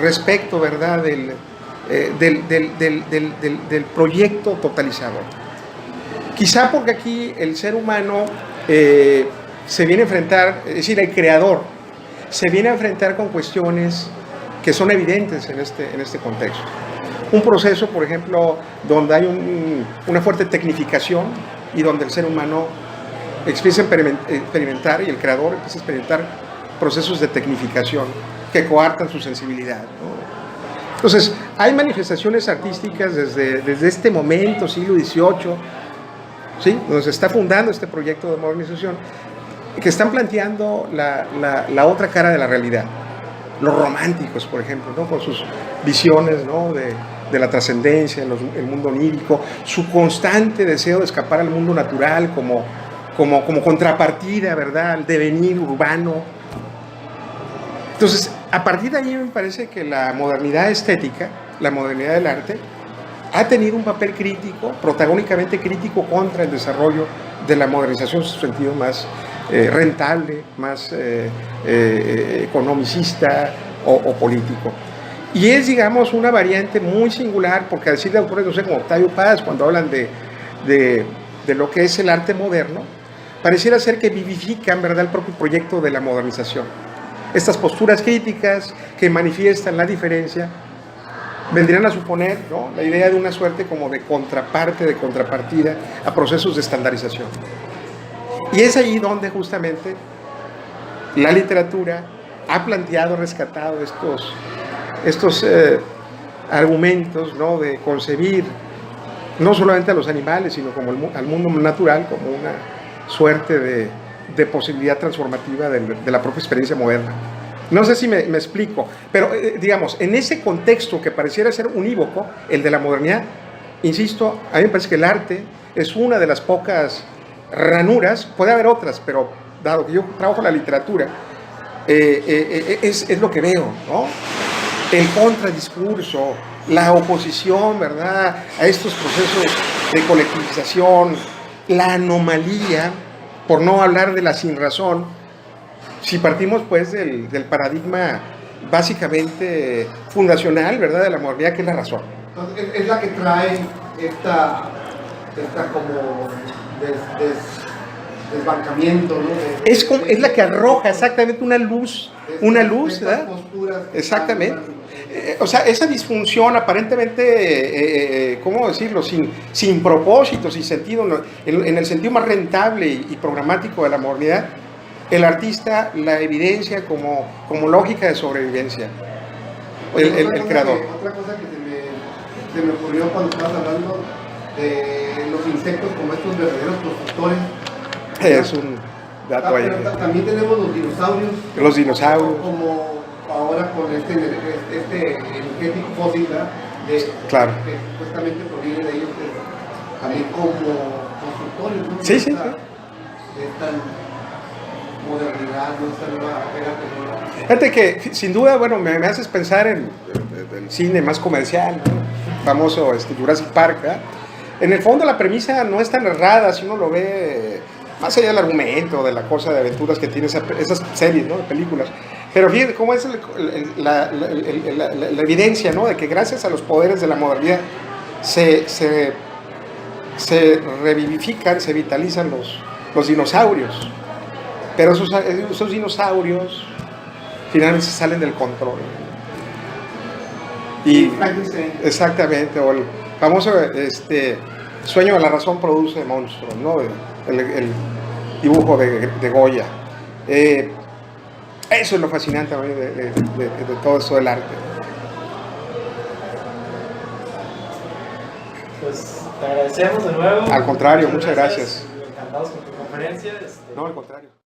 respecto, ¿verdad?, del proyecto totalizador. Quizá porque aquí el ser humano se viene a enfrentar, es decir, el creador se viene a enfrentar con cuestiones que son evidentes en este contexto. Un proceso, por ejemplo, donde hay una fuerte tecnificación y donde el ser humano empieza a experimentar, y el creador empieza a experimentar procesos de tecnificación que coartan su sensibilidad, ¿no? Entonces, hay manifestaciones artísticas desde este momento, siglo XVIII, ¿sí?, donde se está fundando este proyecto de modernización, que están planteando la otra cara de la realidad. Los románticos, por ejemplo, ¿no?, con sus visiones, ¿no?, de la trascendencia, el mundo onírico, su constante deseo de escapar al mundo natural como contrapartida, ¿verdad?, al devenir urbano. Entonces, a partir de ahí me parece que la modernidad estética, la modernidad del arte, ha tenido un papel crítico, protagónicamente crítico, contra el desarrollo de la modernización en su sentido más rentable, más economicista o político. Y es, digamos, una variante muy singular, porque a decir de autores, no sé, como Octavio Paz, cuando hablan de lo que es el arte moderno, pareciera ser que vivifican, ¿verdad?, el propio proyecto de la modernización. Estas posturas críticas que manifiestan la diferencia vendrían a suponer, ¿no?, la idea de una suerte como de contraparte, de contrapartida a procesos de estandarización. Y es ahí donde justamente la literatura ha planteado, rescatado estos argumentos, ¿no?, de concebir no solamente a los animales, sino como al mundo natural como una suerte de posibilidad transformativa de la propia experiencia moderna. No sé si me explico, pero digamos, en ese contexto que pareciera ser unívoco, el de la modernidad, insisto, a mí me parece que el arte es una de las pocas ranuras, puede haber otras, pero dado que yo trabajo en la literatura, es lo que veo, ¿no? El contradiscurso, la oposición, ¿verdad?, a estos procesos de colectivización, la anomalía, por no hablar de la sinrazón, si partimos pues del paradigma básicamente fundacional, ¿verdad?, de la modernidad, que es la razón. Entonces, es la que trae esta como desbancamiento, ¿no? Es la que arroja exactamente una luz, ¿verdad? Exactamente. O sea, esa disfunción aparentemente, ¿cómo decirlo?, sin propósito, sin sentido, en el sentido más rentable y programático de la modernidad, el artista la evidencia como lógica de sobrevivencia, el creador. Otra cosa que se me ocurrió cuando estabas hablando de los insectos como estos verdaderos constructores. Es un dato ahí. También tenemos los dinosaurios. Los dinosaurios. Como ahora con este energético fósil, ¿verdad? Claro. Que supuestamente proviene de ellos, también como constructores, ¿no? Sí. De esta modernidad, ¿no? Esta nueva era tecnológica. Fíjate que, sin duda, bueno, me haces pensar en el cine más comercial, ¿no?, famoso Jurassic Park, ¿verdad? En el fondo la premisa no es tan errada si uno lo ve más allá del argumento, de la cosa de aventuras que tiene esas series, ¿no? De películas. Pero fíjense cómo es la evidencia, ¿no? De que gracias a los poderes de la modernidad se revivifican, se vitalizan los dinosaurios. Pero esos dinosaurios finalmente salen del control. Y exactamente, o el famoso sueño de la razón produce monstruos, ¿no? El dibujo de Goya. Eso es lo fascinante a mí de todo eso del arte. Pues te agradecemos de nuevo. Al contrario, muchas gracias. Encantados con tu conferencia. No, al contrario.